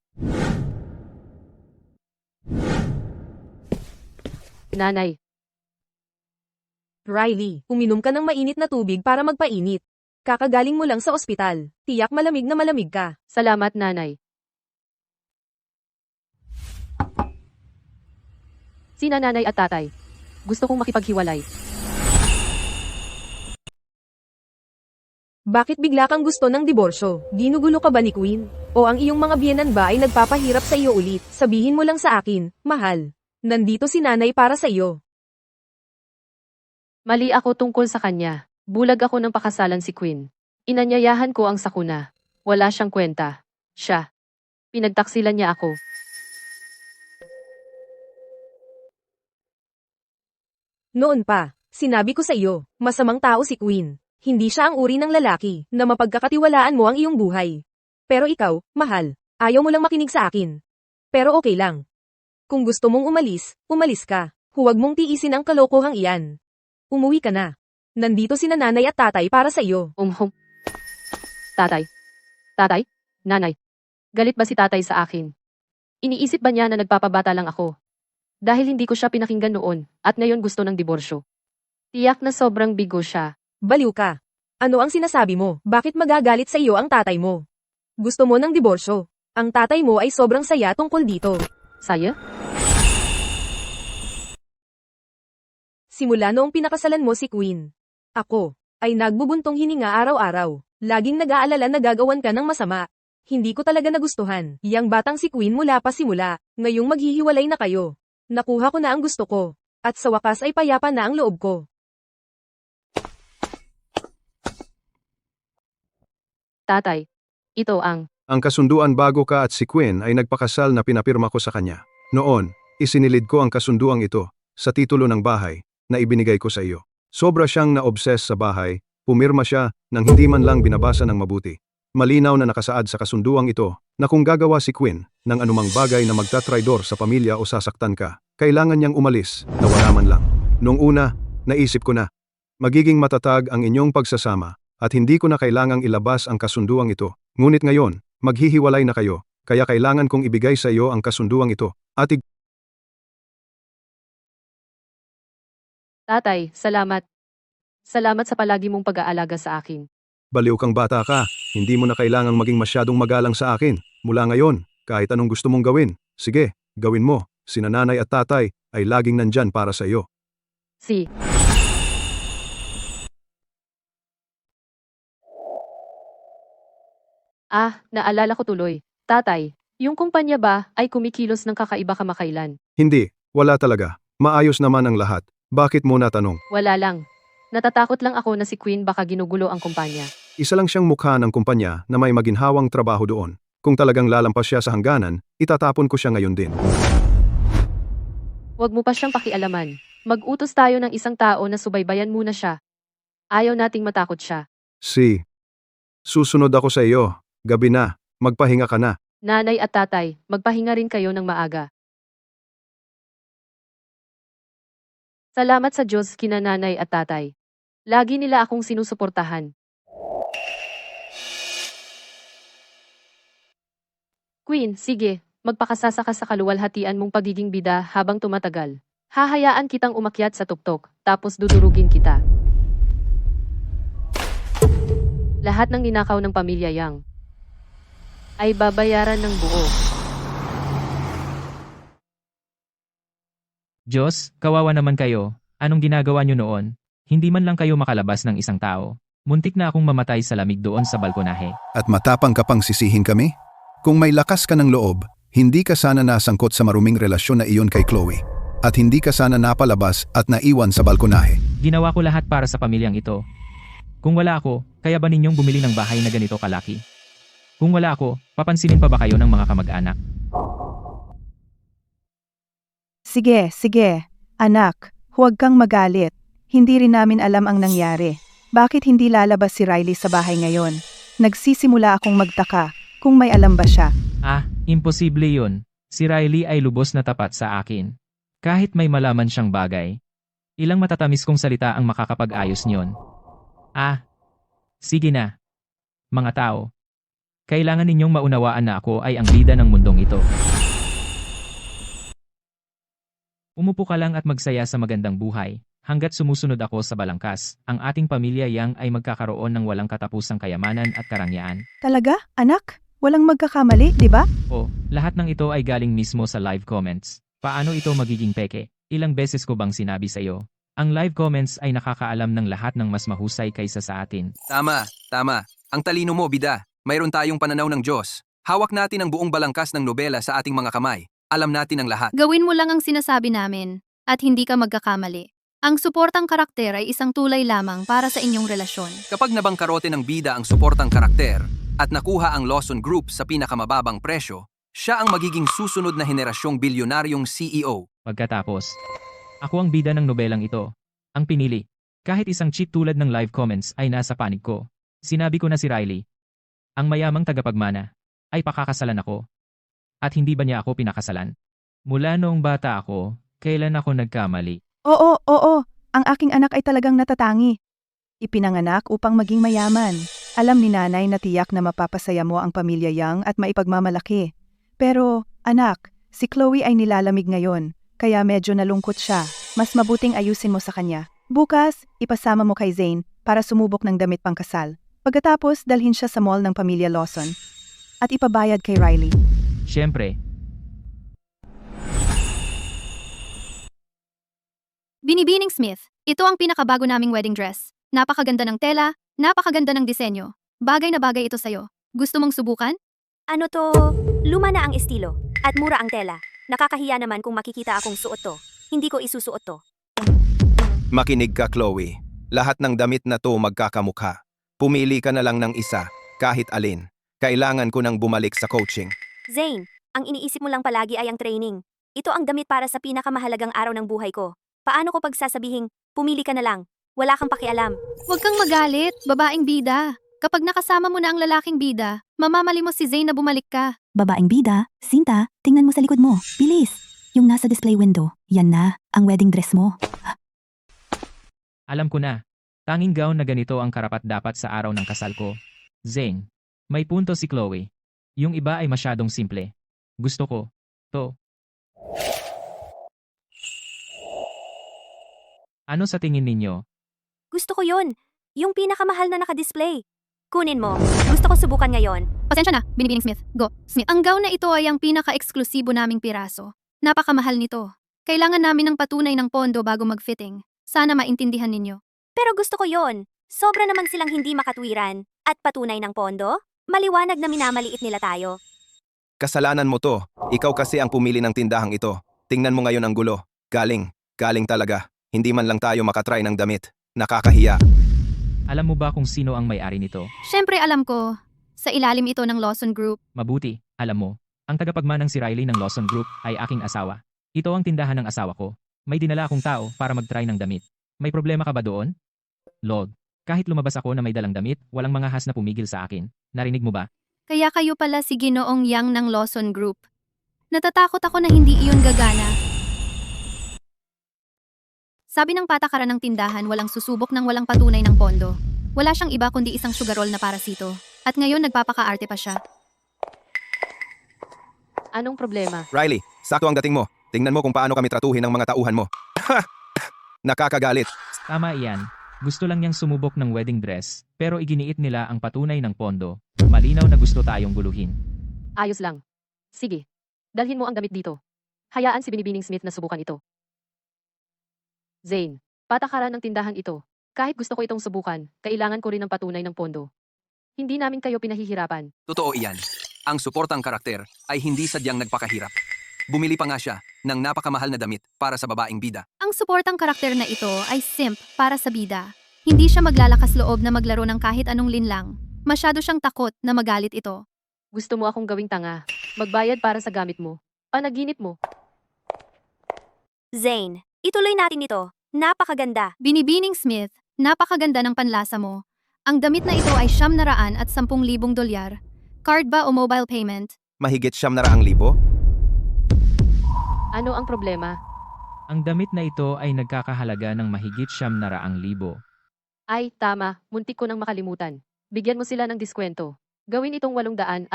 Nanay, Riley, uminom ka ng mainit na tubig para magpainit. Kakagaling mo lang sa ospital. Tiyak malamig na malamig ka. salamat nanay. Sina nanay at tatay. Gusto kong makipaghiwalay. Bakit bigla kang gusto ng diborsyo? Ginugulo ka ba ni Queen? O ang iyong mga biyenan ba ay nagpapahirap sa iyo ulit? Sabihin mo lang sa akin, mahal. Nandito si nanay para sa iyo. Mali ako tungkol sa kanya. Bulag ako ng pakasalan si Queen. Inanyayahan ko ang sakuna. Wala siyang kwenta. Siya. Pinagtaksilan niya ako. Noon pa, sinabi ko sa iyo, masamang tao si Queen. Hindi siya ang uri ng lalaki na mapagkakatiwalaan mo ang iyong buhay. Pero ikaw, mahal, ayaw mo lang makinig sa akin. Pero okay lang. Kung gusto mong umalis, umalis ka. Huwag mong tiisin ang kalokohang iyan. Umuwi ka na. Nandito sina nanay at tatay para sa iyo. Tatay. Tatay? Nanay. Galit ba si tatay sa akin? Iniisip ba niya na nagpapabata lang ako? Dahil hindi ko siya pinakinggan noon, at ngayon gusto ng diborsyo. Tiyak na sobrang bigo siya. Baliw ka. Ano ang sinasabi mo? Bakit magagalit sa iyo ang tatay mo? Gusto mo ng diborsyo. Ang tatay mo ay sobrang saya tungkol dito. Saya? Simula noong pinakasalan mo si Queen. Ako, ay nagbubuntong hininga araw-araw. Laging nag-aalala na gagawan ka ng masama. Hindi ko talaga nagustuhan. Yang batang si Queen mula pa simula. Ngayong maghihiwalay na kayo. Nakuha ko na ang gusto ko. At sa wakas ay payapa na ang loob ko. Tatay. Ito ang... Ang kasunduan bago ka at si Quinn ay nagpakasal na pinapirma ko sa kanya. Noon, isinilid ko ang kasunduang ito sa titulo ng bahay na ibinigay ko sa iyo. Sobra siyang na-obsess sa bahay, pumirma siya nang hindi man lang binabasa ng mabuti. Malinaw na nakasaad sa kasunduang ito na kung gagawa si Quinn ng anumang bagay na magtatraidor sa pamilya o sasaktan ka, kailangan niyang umalis na wala man lang. Noong una, naisip ko na, magiging matatag ang inyong pagsasama at hindi ko na kailangang ilabas ang kasunduang ito. Ngunit ngayon, maghihiwalay na kayo, kaya kailangan kong ibigay sa iyo ang kasunduang ito. At Tatay, salamat. Salamat sa palagi mong pag-aalaga sa akin. baliw kang bata ka, hindi mo na kailangang maging masyadong magalang sa akin. Mula ngayon, kahit anong gusto mong gawin, sige, gawin mo. Sina nanay at tatay ay laging nandyan para sa iyo. Si... naalala ko tuloy. Tatay, yung kumpanya ba ay kumikilos ng kakaiba kamakailan? Hindi, wala talaga. Maayos naman ang lahat. Bakit mo natanong? Wala lang. Natatakot lang ako na si Queen baka ginugulo ang kumpanya. Isa lang siyang mukha ng kumpanya na may maginhawang trabaho doon. Kung talagang lalampas siya sa hangganan, itatapon ko siya ngayon din. Huwag mo pa siyang pakialaman. Mag-utos tayo ng isang tao na subaybayan muna siya. Ayaw nating matakot siya. Susunod ako sa iyo. Gabi na. Magpahinga ka na. Nanay at tatay, magpahinga rin kayo ng maaga. Salamat sa Diyos kina nanay at tatay. Lagi nila akong sinusuportahan. Queen, sige, magpakasasa ka sa kaluwalhatian mong pagiging bida habang tumatagal. Hahayaan kitang umakyat sa tuktok, tapos dudurugin kita. Lahat ng ninakaw ng pamilya Yang ay babayaran ng buo. Diyos, kawawa naman kayo. Anong ginagawa niyo noon? Hindi man lang kayo makalabas ng isang tao. Muntik na akong mamatay sa lamig doon sa balkonahe. At matapang ka pang sisihin kami? Kung may lakas ka ng loob, hindi ka sana nasangkot sa maruming relasyon na iyon kay Chloe. At hindi ka sana napalabas at naiwan sa balkonahe. Ginawa ko lahat para sa pamilyang ito. Kung wala ako, kaya ba ninyong bumili ng bahay na ganito kalaki? Kung wala ako, papansinin pa ba kayo ng mga kamag-anak? Sige. Anak, huwag kang magalit. Hindi rin namin alam ang nangyari. Bakit hindi lalabas si Riley sa bahay ngayon? Nagsisimula akong magtaka kung may alam ba siya. Imposible yun. Si Riley ay lubos na tapat sa akin. Kahit may malaman siyang bagay. Ilang matatamis kong salita ang makakapag-ayos niyon. Sige na. Mga tao. Kailangan ninyong maunawaan na ako ay ang bida ng mundong ito. Umupo ka lang at magsaya sa magandang buhay. Hanggat sumusunod ako sa balangkas, ang ating pamilya Yang ay magkakaroon ng walang katapusang kayamanan at karangyaan. Talaga, anak? Walang magkakamali, di ba? Lahat ng ito ay galing mismo sa live comments. Paano ito magiging peke? Ilang beses ko bang sinabi sa iyo? Ang live comments ay nakakaalam ng lahat ng mas mahusay kaysa sa atin. Tama. Ang talino mo, bida. Mayroon tayong pananaw ng Diyos. Hawak natin ang buong balangkas ng nobela sa ating mga kamay. Alam natin ang lahat. Gawin mo lang ang sinasabi namin at hindi ka magkakamali. Ang suportang karakter ay isang tulay lamang para sa inyong relasyon. Kapag nabangkarote ng bida ang suportang karakter at nakuha ang Lawson Group sa pinakamababang presyo, siya ang magiging susunod na henerasyong bilyonaryong CEO. Pagkatapos, ako ang bida ng nobelang ito. Ang pinili. Kahit isang cheat tulad ng live comments ay nasa panig ko. Sinabi ko na si Riley. Ang mayamang tagapagmana ay pakakasalan ako. At hindi ba niya ako pinakasalan? Mula noong bata ako, kailan ako nagkamali? Oo. Ang aking anak ay talagang natatangi. Ipinanganak upang maging mayaman. Alam ni nanay na tiyak na mapapasaya mo ang pamilya Yang at maipagmamalaki. Pero, anak, si Chloe ay nilalamig ngayon, kaya medyo nalungkot siya. Mas mabuting ayusin mo sa kanya. Bukas, ipasama mo kay Zane para sumubok ng damit pangkasal. Pagkatapos, dalhin siya sa mall ng pamilya Lawson. At ipabayad kay Riley. Siyempre, Binibining Smith, ito ang pinakabago naming wedding dress. Napakaganda ng tela, napakaganda ng disenyo. Bagay na bagay ito sa'yo. Gusto mong subukan? Ano to? Luma na ang estilo. At mura ang tela. Nakakahiya naman kung makikita akong suot to. Hindi ko isusuot to. Makinig ka, Chloe. Lahat ng damit na to magkakamukha. Pumili ka na lang ng isa, kahit alin. Kailangan ko nang bumalik sa coaching. Zane, ang iniisip mo lang palagi ay ang training. Ito ang damit para sa pinakamahalagang araw ng buhay ko. Paano ko pagsasabihing, pumili ka na lang? Wala kang pakialam. Huwag kang magalit, babaeng bida. Kapag nakasama mo na ang lalaking bida, mamamali mo si Zane na bumalik ka. Babaeng bida, Sinta, tingnan mo sa likod mo. Bilis! Yung nasa display window, yan na, ang wedding dress mo. alam ko na. Tanging gown na ganito ang karapat-dapat sa araw ng kasal ko. Zane, may punto si Chloe. Yung iba ay masyadong simple. Gusto ko, to. Ano sa tingin ninyo? Gusto ko yun. Yung pinakamahal na nakadisplay. Kunin mo. Gusto ko subukan ngayon. Pasensya na, Binibining Smith. Go, Smith. Ang gown na ito ay ang pinaka-eksklusibo naming piraso. Napakamahal nito. Kailangan namin ng patunay ng pondo bago mag-fitting. Sana maintindihan ninyo. Pero gusto ko yon. Sobra naman silang hindi makatwiran. At patunay ng pondo? Maliwanag na minamaliit nila tayo. Kasalanan mo to. Ikaw kasi ang pumili ng tindahang ito. Tingnan mo ngayon ang gulo. Galing talaga. Hindi man lang tayo makatry ng damit. Nakakahiya. Alam mo ba kung sino ang may-ari nito? Siyempre alam ko. Sa ilalim ito ng Lawson Group. Mabuti, alam mo. Ang tagapagmanang si Riley ng Lawson Group ay aking asawa. Ito ang tindahan ng asawa ko. May dinala akong tao para mag-try ng damit. May problema ka ba doon? Lord, kahit lumabas ako na may dalang damit, walang mga has na pumigil sa akin. Narinig mo ba? Kaya kayo pala si Ginoong Yang ng Lawson Group. Natatakot ako na hindi iyon gagana. Sabi ng patakaran ng tindahan walang susubok ng walang patunay ng pondo. Wala siyang iba kundi isang sugarol na parasito. At ngayon nagpapakaarte pa siya. Anong problema? Riley, sakto ang dating mo. Tingnan mo kung paano kami tratuhin ng mga tauhan mo. Nakakagalit. Tama iyan. Gusto lang niyang sumubok ng wedding dress, pero iginiit nila ang patunay ng pondo. Malinaw na gusto tayong guluhin. Ayos lang. Sige. Dalhin mo ang damit dito. Hayaan si Binibining Smith na subukan ito. Zane, patakaran ng tindahan ito. Kahit gusto ko itong subukan, kailangan ko rin ng patunay ng pondo. Hindi namin kayo pinahihirapan. Totoo iyan. Ang suportang karakter ay hindi sadyang nagpakahirap. Bumili pa nga siya ng napakamahal na damit para sa babaeng bida. Ang suportang karakter na ito ay simp para sa bida. Hindi siya maglalakas loob na maglaro ng kahit anong linlang. Masyado siyang takot na magalit ito. Gusto mo akong gawing tanga. Magbayad para sa gamit mo. Panaginip mo. Zane, ituloy natin ito. Napakaganda. Binibining Smith, napakaganda ng panlasa mo. Ang damit na ito ay $710,000. Card ba o mobile payment? Mahigit 700,000. Ano ang problema? Ang damit na ito ay nagkakahalaga ng mahigit 700,000. Ay, tama. Muntik ko nang makalimutan. Bigyan mo sila ng diskwento. Gawin itong 850,000.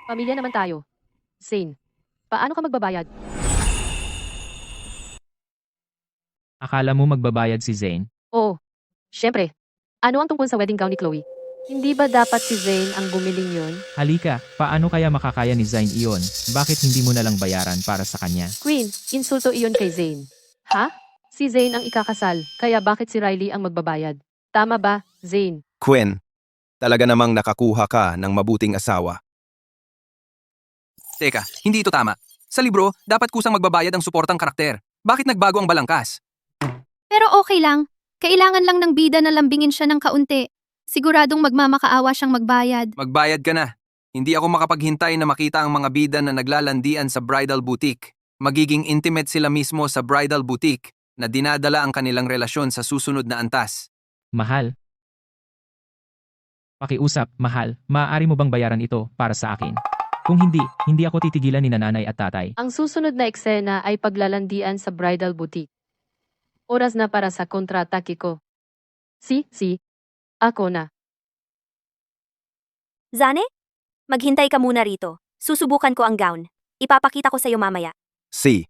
Pamilya naman tayo. Zane, paano ka magbabayad? Akala mo magbabayad si Zane? Oh, syempre. Ano ang tungkol sa wedding gown ni Chloe? Hindi ba dapat si Zane ang bumiling yun? Halika, paano kaya makakaya ni Zane iyon? Bakit hindi mo na lang bayaran para sa kanya? Queen, insulto iyon kay Zane. Ha? Si Zane ang ikakasal, kaya bakit si Riley ang magbabayad? Tama ba, Zane? Quinn, talaga namang nakakuha ka ng mabuting asawa. Teka, hindi ito tama. Sa libro, dapat kusang magbabayad ang suportang karakter. Bakit nagbago ang balangkas? Pero okay lang. Kailangan lang ng bida na lambingin siya ng kaunti. Siguradong magmamakaawa siyang magbayad. Magbayad ka na. Hindi ako makapaghintay na makita ang mga bida na naglalandian sa bridal boutique. Magiging intimate sila mismo sa bridal boutique na dinadala ang kanilang relasyon sa susunod na antas. Mahal. Pakiusap, mahal, maaari mo bang bayaran ito para sa akin? Kung hindi, hindi ako titigilan ni nanay at tatay. Ang susunod na eksena ay paglalandian sa bridal boutique. Oras na para sa kontratake ko. Si, ako na. Zane? Maghintay ka muna rito. Susubukan ko ang gown. Ipapakita ko sa'yo mamaya. Si.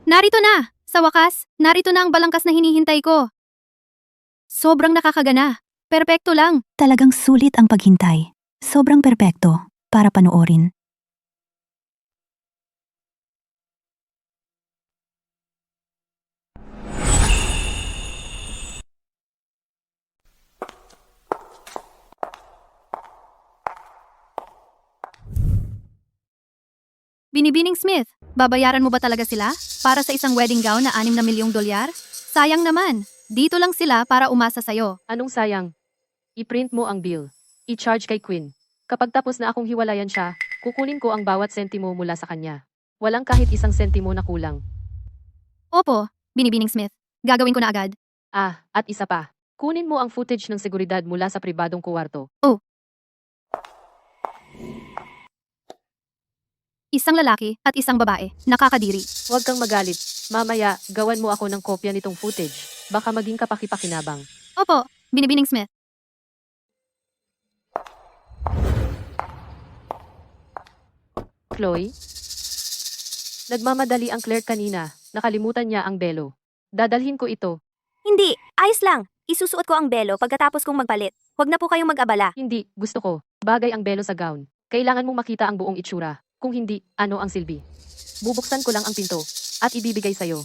Narito na! Sa wakas, narito na ang balangkas na hinihintay ko. Sobrang nakakagana. Perpekto lang. Talagang sulit ang paghintay. Sobrang perpekto para panoorin. Binibining Smith, babayaran mo ba talaga sila? Para sa isang wedding gown na $6 na milyong? Sayang naman. Dito lang sila para umasa sa'yo. Anong sayang? I-print mo ang bill. I-charge kay Queen. Kapag tapos na akong hiwalayan siya, kukunin ko ang bawat sentimo mula sa kanya. Walang kahit isang sentimo na kulang. Opo, Binibining Smith. Gagawin ko na agad. Ah, at isa pa. Kunin mo ang footage ng seguridad mula sa pribadong kuwarto. Isang lalaki at isang babae. Nakakadiri. Huwag kang magalit. Mamaya, gawan mo ako ng kopya nitong footage. Baka maging kapaki-pakinabang. Opo, Binibining Smith. Chloe? Nagmamadali ang Claire kanina. Nakalimutan niya ang belo. Dadalhin ko ito. Hindi, ayos lang. Isusuot ko ang belo pagkatapos kong magpalit. Huwag na po kayong mag-abala. Hindi, gusto ko. Bagay ang belo sa gown. Kailangan mong makita ang buong itsura. Kung hindi, ano ang silbi? Bubuksan ko lang ang pinto at ibibigay sa'yo.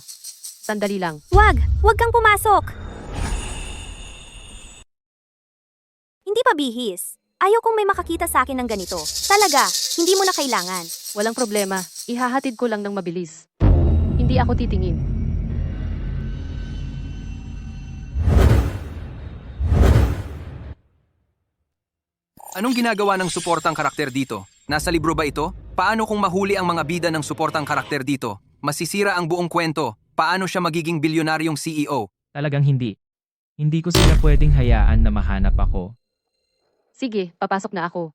Sandali lang. Huwag kang pumasok. Hindi pa bihis. Ayaw kong may makakita sa akin ng ganito. Talaga, hindi mo na kailangan. Walang problema. Ihahatid ko lang ng mabilis. Hindi ako titingin. Anong ginagawa ng suportang karakter dito? Nasa libro ba ito? Paano kung mahuli ang mga bida ng suportang karakter dito? Masisira ang buong kwento. Paano siya magiging bilyonaryong CEO? Talagang hindi. Hindi ko sila pwedeng hayaan na mahanap ako. Sige, papasok na ako.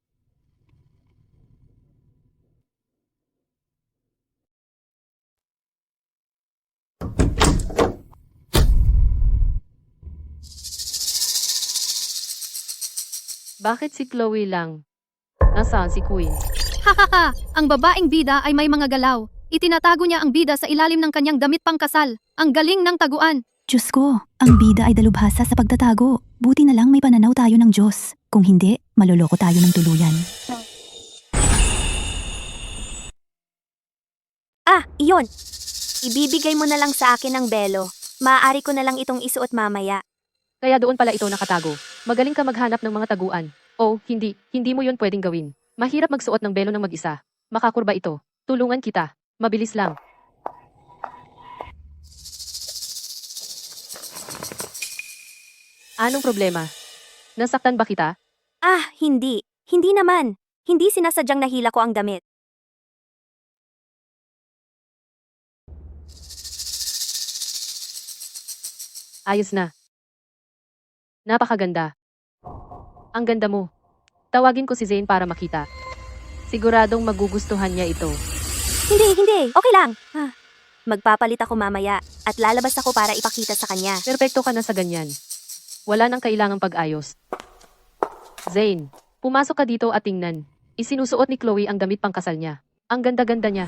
Bakit si Chloe lang? Nasaan si Queen? Hahaha, ang babaeng bida ay may mga galaw. Itinatago niya ang bida sa ilalim ng kanyang damit pangkasal. Ang galing ng taguan. Diyos ko, ang bida ay dalubhasa sa pagtatago. Buti na lang may pananaw tayo ng Diyos. Kung hindi, maloloko tayo ng tuluyan. Ah, iyon. Ibibigay mo na lang sa akin ang belo. Maaari ko na lang itong isuot mamaya. Kaya doon pala ito nakatago. Magaling ka maghanap ng mga taguan. Oh, hindi mo yun pwedeng gawin. Mahirap magsuot ng belo ng mag-isa. Makakurba ito. Tulungan kita. Mabilis lang. Anong problema? Nasaktan ba kita? Ah, hindi. Hindi naman. Hindi sinasadyang nahila ko ang damit. Ayos na. Napakaganda. Ang ganda mo. Tawagin ko si Zane para makita. Siguradong magugustuhan niya ito. Hindi. Okay lang. Magpapalit ako mamaya at lalabas ako para ipakita sa kanya. Perpekto ka na sa ganyan. Wala nang kailangang pag-ayos. Zane, pumasok ka dito at tingnan. Isinusuot ni Chloe ang damit pangkasal niya. Ang ganda-ganda niya.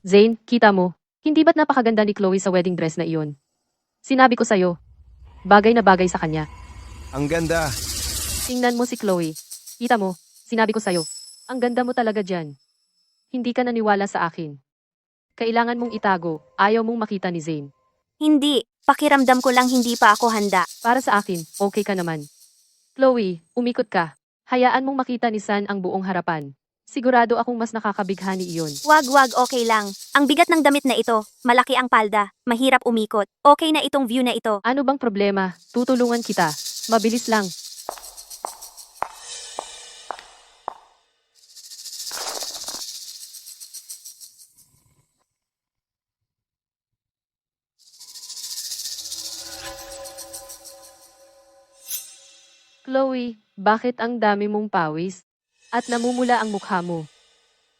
Zane, kita mo. Hindi ba't napakaganda ni Chloe sa wedding dress na iyon? Sinabi ko sa'yo. Bagay na bagay sa kanya. Ang ganda. Tingnan mo si Chloe. Kita mo, sinabi ko sa'yo. Ang ganda mo talaga dyan. Hindi ka naniwala sa akin. Kailangan mong itago, ayaw mong makita ni Zane. Hindi. Pakiramdam ko lang hindi pa ako handa. Para sa akin, okay ka naman. Chloe, umikot ka. Hayaan mong makita ni San ang buong harapan. Sigurado akong mas nakakabighani iyon. Wag, okay lang. Ang bigat ng damit na ito. Malaki ang palda. Mahirap umikot. Okay na itong view na ito. Ano bang problema? Tutulungan kita. Mabilis lang. Chloe, bakit ang dami mong pawis? At namumula ang mukha mo.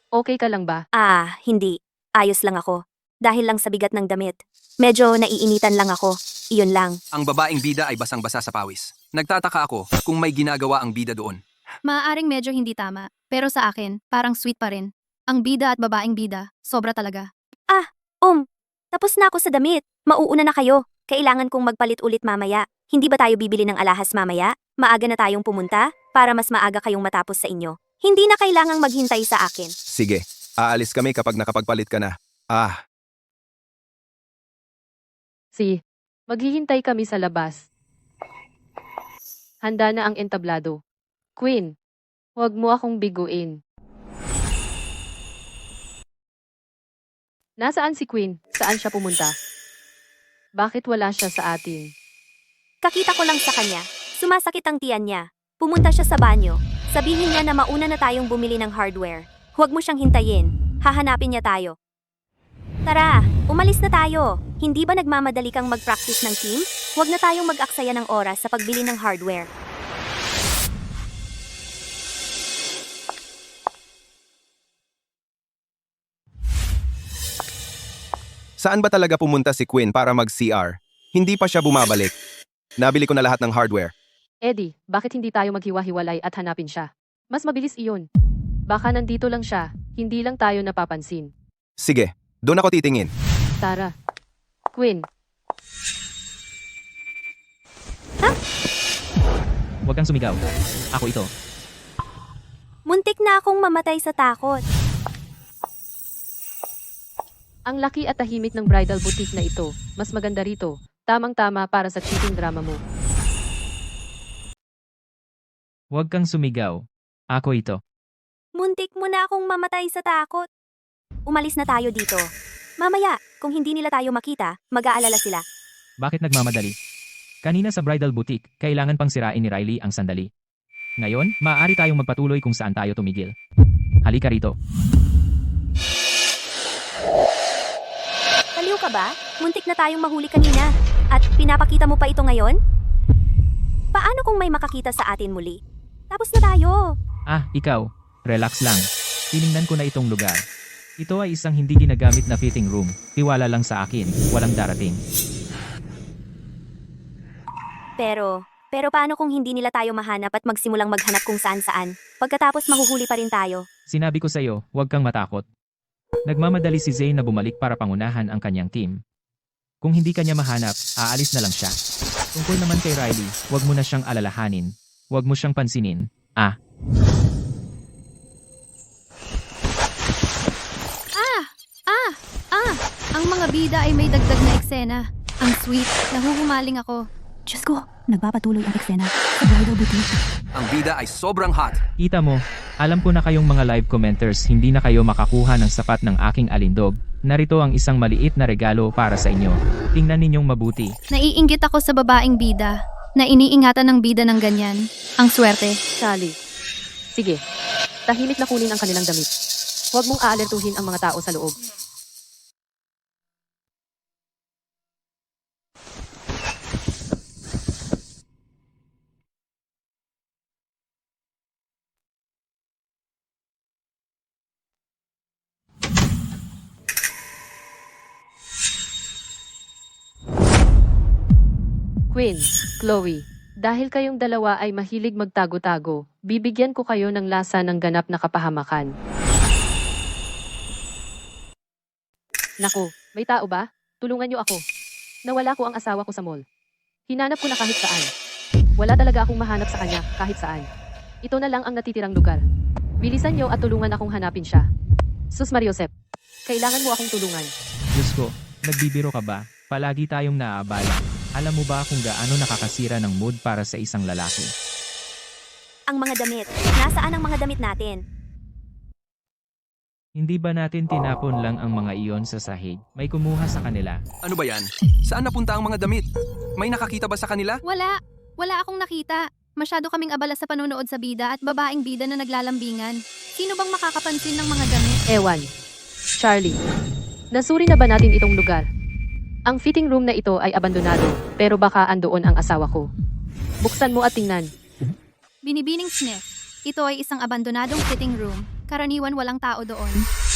Okay ka lang ba? Ah, hindi. Ayos lang ako. Dahil lang sa bigat ng damit. Medyo naiinitan lang ako. Iyon lang. Ang babaeng bida ay basang-basa sa pawis. Nagtataka ako kung may ginagawa ang bida doon. Maaaring medyo hindi tama. Pero sa akin, parang sweet pa rin. Ang bida at babaeng bida, sobra talaga. Tapos na ako sa damit. Mauuna na kayo. Kailangan kong magpalit ulit mamaya. Hindi ba tayo bibili ng alahas mamaya? Maaga na tayong pumunta para mas maaga kayong matapos sa inyo. Hindi na kailangang maghintay sa akin. Sige, aalis kami kapag nakapagpalit ka na. Maghihintay kami sa labas. Handa na ang entablado. Queen, huwag mo akong biguin. Nasaan si Queen? Saan siya pumunta? Bakit wala siya sa atin? Kakita ko lang sa kanya. Sumasakit ang tiyan niya. Pumunta siya sa banyo. Sabihin niya na mauna na tayong bumili ng hardware. Huwag mo siyang hintayin. Hahanapin niya tayo. Tara, umalis na tayo. Hindi ba nagmamadali kang mag-practice ng team? Huwag na tayong mag-aksaya ng oras sa pagbili ng hardware. Saan ba talaga pumunta si Quinn para mag-CR? Hindi pa siya bumabalik. Nabili ko na lahat ng hardware. Eddie, bakit hindi tayo maghiwa-hiwalay at hanapin siya? Mas mabilis iyon. Baka nandito lang siya, hindi lang tayo napapansin. Sige, doon ako titingin. Tara. Queen, Huwag kang sumigaw. Ako ito. Muntik na akong mamatay sa takot. ang laki at tahimik ng bridal boutique na ito. Mas maganda rito. Tamang-tama para sa cheating drama mo. Huwag kang sumigaw. Ako ito. Muntik mo na akong mamatay sa takot. Umalis na tayo dito. Mamaya, kung hindi nila tayo makita, mag-aalala sila. Bakit nagmamadali? Kanina sa bridal boutique, kailangan pang sirain ni Riley ang sandali. Ngayon, maaari tayong magpatuloy kung saan tayo tumigil. Halika rito. Kaliw ka ba? Muntik na tayong mahuli kanina. At pinapakita mo pa ito ngayon? Paano kung may makakita sa atin muli? Tapos na tayo. Ah, ikaw. Relax lang. Tiningnan ko na itong lugar. Ito ay isang hindi ginagamit na fitting room. Tiwala lang sa akin. Walang darating. Pero paano kung hindi nila tayo mahanap at magsimulang maghanap kung saan-saan? Pagkatapos mahuhuli pa rin tayo. Sinabi ko sa'yo, huwag kang matakot. Nagmamadali si Zane na bumalik para pangunahan ang kanyang team. Kung hindi kanya mahanap, aalis na lang siya. Tungkol naman kay Riley, huwag mo na siyang alalahanin. Huwag mo siyang pansinin. Ang mga bida ay may dagdag na eksena. Ang sweet, nahuhumaling ako. Diyos ko, nagpapatuloy ang eksena sa bridal boutique. Ang bida ay sobrang hot. Kita mo, alam ko na kayong mga live commenters hindi na kayo makakuha ng sapat ng aking alindog. Narito ang isang maliit na regalo para sa inyo. Tingnan ninyong mabuti. Naiinggit ako sa babaeng bida na iniingatan ng bida ng ganyan. Ang swerte. Charlie. Sige. Tahimik na kunin ang kanilang damit. Huwag mong aalertuhin ang mga tao sa loob. Queen, Chloe, dahil kayong dalawa ay mahilig magtago-tago, bibigyan ko kayo ng lasa ng ganap na kapahamakan. Naku, may tao ba? Tulungan niyo ako. Nawala ko ang asawa ko sa mall. Hinanap ko na kahit saan. Wala talaga akong mahanap sa kanya kahit saan. Ito na lang ang natitirang lugar. Bilisan niyo at tulungan akong hanapin siya. Sus Mariosep, kailangan mo akong tulungan. Diyos ko, nagbibiro ka ba? Palagi tayong naaabala. Alam mo ba kung gaano nakakasira ng mood para sa isang lalaki? Ang mga damit. Nasaan ang mga damit natin? Hindi ba natin tinapon lang ang mga iyon sa sahig? May kumuha sa kanila. Ano ba yan? Saan napunta ang mga damit? May nakakita ba sa kanila? Wala. Wala akong nakita. Masyado kaming abala sa panonood sa bida at babaeng bida na naglalambingan. Sino bang makakapansin ng mga damit? Ewan. Charlie, nasuri na ba natin itong lugar? Ang fitting room na ito ay abandonado, pero baka andoon ang asawa ko. Buksan mo at tingnan. Binibining Smith. Ito ay isang abandonadong fitting room. Karaniwan walang tao doon.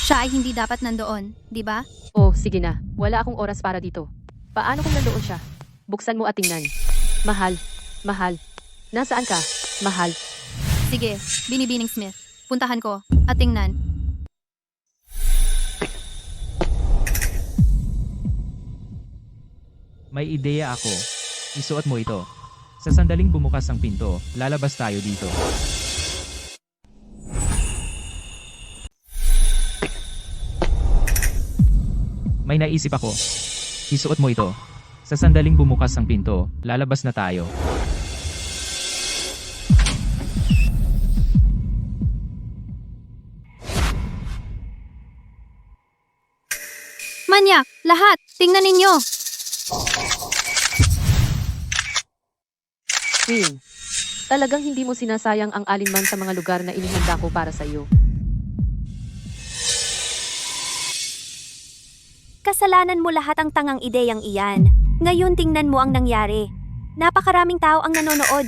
Siya ay hindi dapat nandoon, di ba? Oh, sige na. Wala akong oras para dito. Paano kung nandoon siya? Buksan mo at tingnan. Mahal. Mahal. Nasaan ka? Mahal. Sige, Binibining Smith. Puntahan ko at tingnan. May ideya ako. Isuot mo ito. Sa sandaling bumukas ang pinto, lalabas tayo dito. May naisip ako. Isuot mo ito. Sa sandaling bumukas ang pinto, lalabas na tayo. Manyak! Lahat! Tingnan ninyo! Queen, talagang hindi mo sinasayang ang alinman sa mga lugar na inihanda ko para sa iyo. Kasalanan mo lahat ang tangang ideyang iyan. Ngayon tingnan mo ang nangyari. Napakaraming tao ang nanonood.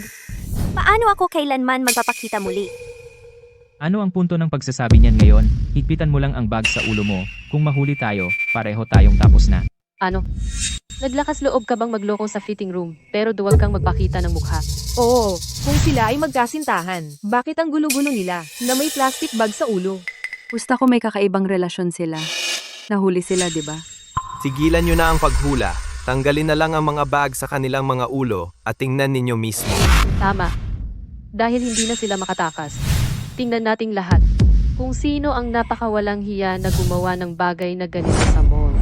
Paano ako kailanman magpapakita muli? Ano ang punto ng pagsasabi niyan ngayon? Higpitan mo lang ang bag sa ulo mo. Kung mahuli tayo, pareho tayong tapos na. Ano? Naglakas loob ka bang magloko sa fitting room, pero duwag kang magpakita ng mukha? Oo, kung sila ay magkasintahan, bakit ang gulo-gulo nila na may plastic bag sa ulo? Gusto ko may kakaibang relasyon sila. Nahuli sila, di ba? Sigilan nyo na ang paghula. Tanggalin na lang ang mga bag sa kanilang mga ulo at tingnan ninyo mismo. Tama. Dahil hindi na sila makatakas. Tingnan nating lahat kung sino ang napakawalang hiya na gumawa ng bagay na ganito sa mall.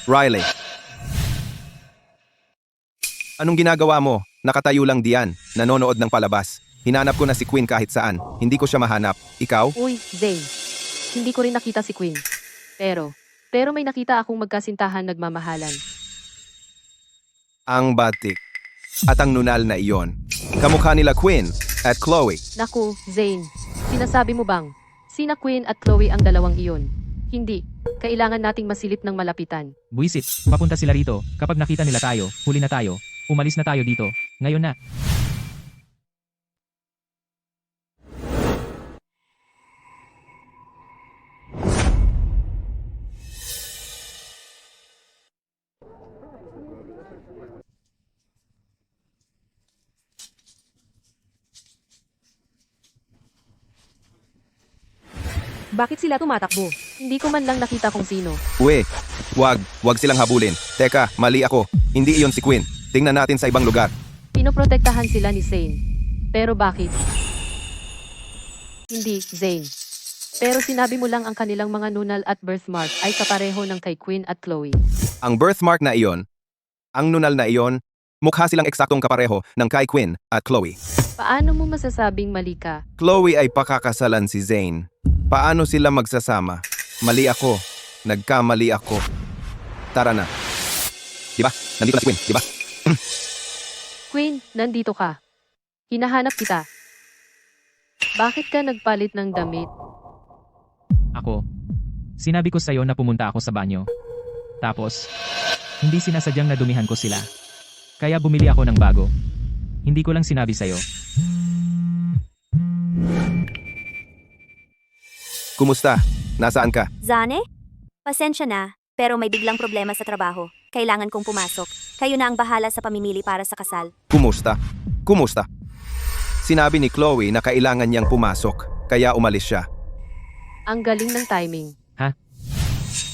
Riley. Anong ginagawa mo? Nakatayo lang diyan, nanonood ng palabas. Hinanap ko na si Queen kahit saan. Hindi ko siya mahanap. Ikaw? Uy, Zane. Hindi ko rin nakita si Queen. Pero may nakita akong magkasintahan nagmamahalan. Ang batik. At ang nunal na iyon. Kamukha nila Queen at Chloe. Naku, Zane. Sinasabi mo bang, sina Queen at Chloe ang dalawang iyon? Hindi. Kailangan nating masilip ng malapitan. Buisit, papunta sila rito. Kapag nakita nila tayo, huli na tayo. Umalis na tayo dito. Ngayon na. Bakit sila tumatakbo? Hindi ko man lang nakita kung sino. Wag silang habulin. Teka, mali ako. Hindi iyon si Quinn. Tingnan natin sa ibang lugar. Pinoprotektahan sila ni Zane. Pero bakit? Hindi, Zane. Pero sinabi mo lang ang kanilang mga nunal at birthmark ay kapareho ng kay Quinn at Chloe. Ang birthmark na iyon, ang nunal na iyon, mukha silang eksaktong kapareho ng kay Quinn at Chloe. Paano mo masasabing mali ka? Chloe ay pakakasalan si Zane. Paano sila magsasama? Mali ako. Nagkamali ako. Tara na. Diba? Nandito na si Quinn, diba? Quinn, nandito ka. Hinahanap kita. Bakit ka nagpalit ng damit? Ako. Sinabi ko sa'yo na pumunta ako sa banyo. Tapos, hindi sinasadyang nadumihan ko sila. Kaya bumili ako ng bago. Hindi ko lang sinabi sa'yo. Kumusta? Nasaan ka? Zane? Pasensya na, pero may biglang problema sa trabaho. Kailangan kong pumasok. Kayo na ang bahala sa pamimili para sa kasal. Kumusta? Kumusta? Sinabi ni Chloe na kailangan niyang pumasok, kaya umalis siya. Ang galing ng timing.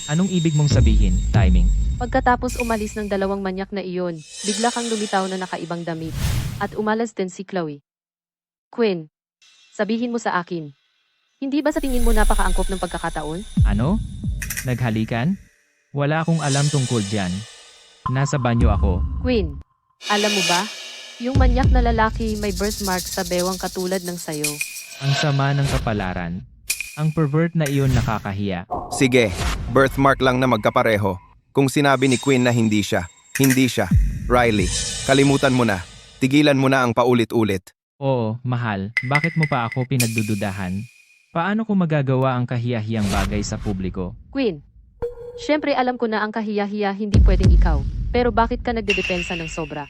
Anong ibig mong sabihin, timing? Pagkatapos umalis ng dalawang manyak na iyon, bigla kang lumitaw na nakaibang damit. At umalas din si Chloe. Quinn, sabihin mo sa akin. Hindi ba sa tingin mo napakaangkop ng pagkakataon? Ano? Naghalikan? Wala akong alam tungkol dyan. Nasa banyo ako. Quinn, alam mo ba? Yung manyak na lalaki may birthmark sa bewang katulad ng sayo. Ang sama ng kapalaran. Ang pervert na iyon nakakahiya. Sige, birthmark lang na magkapareho. Kung sinabi ni Quinn na hindi siya. Riley, kalimutan mo na. Tigilan mo na ang paulit-ulit. Oo, mahal. Bakit mo pa ako pinagdududahan? Paano ko magagawa ang kahiyahiyang bagay sa publiko? Quinn, syempre alam ko na ang kahiya-hiya hindi pwedeng ikaw. Pero bakit ka nagdedepensa ng sobra?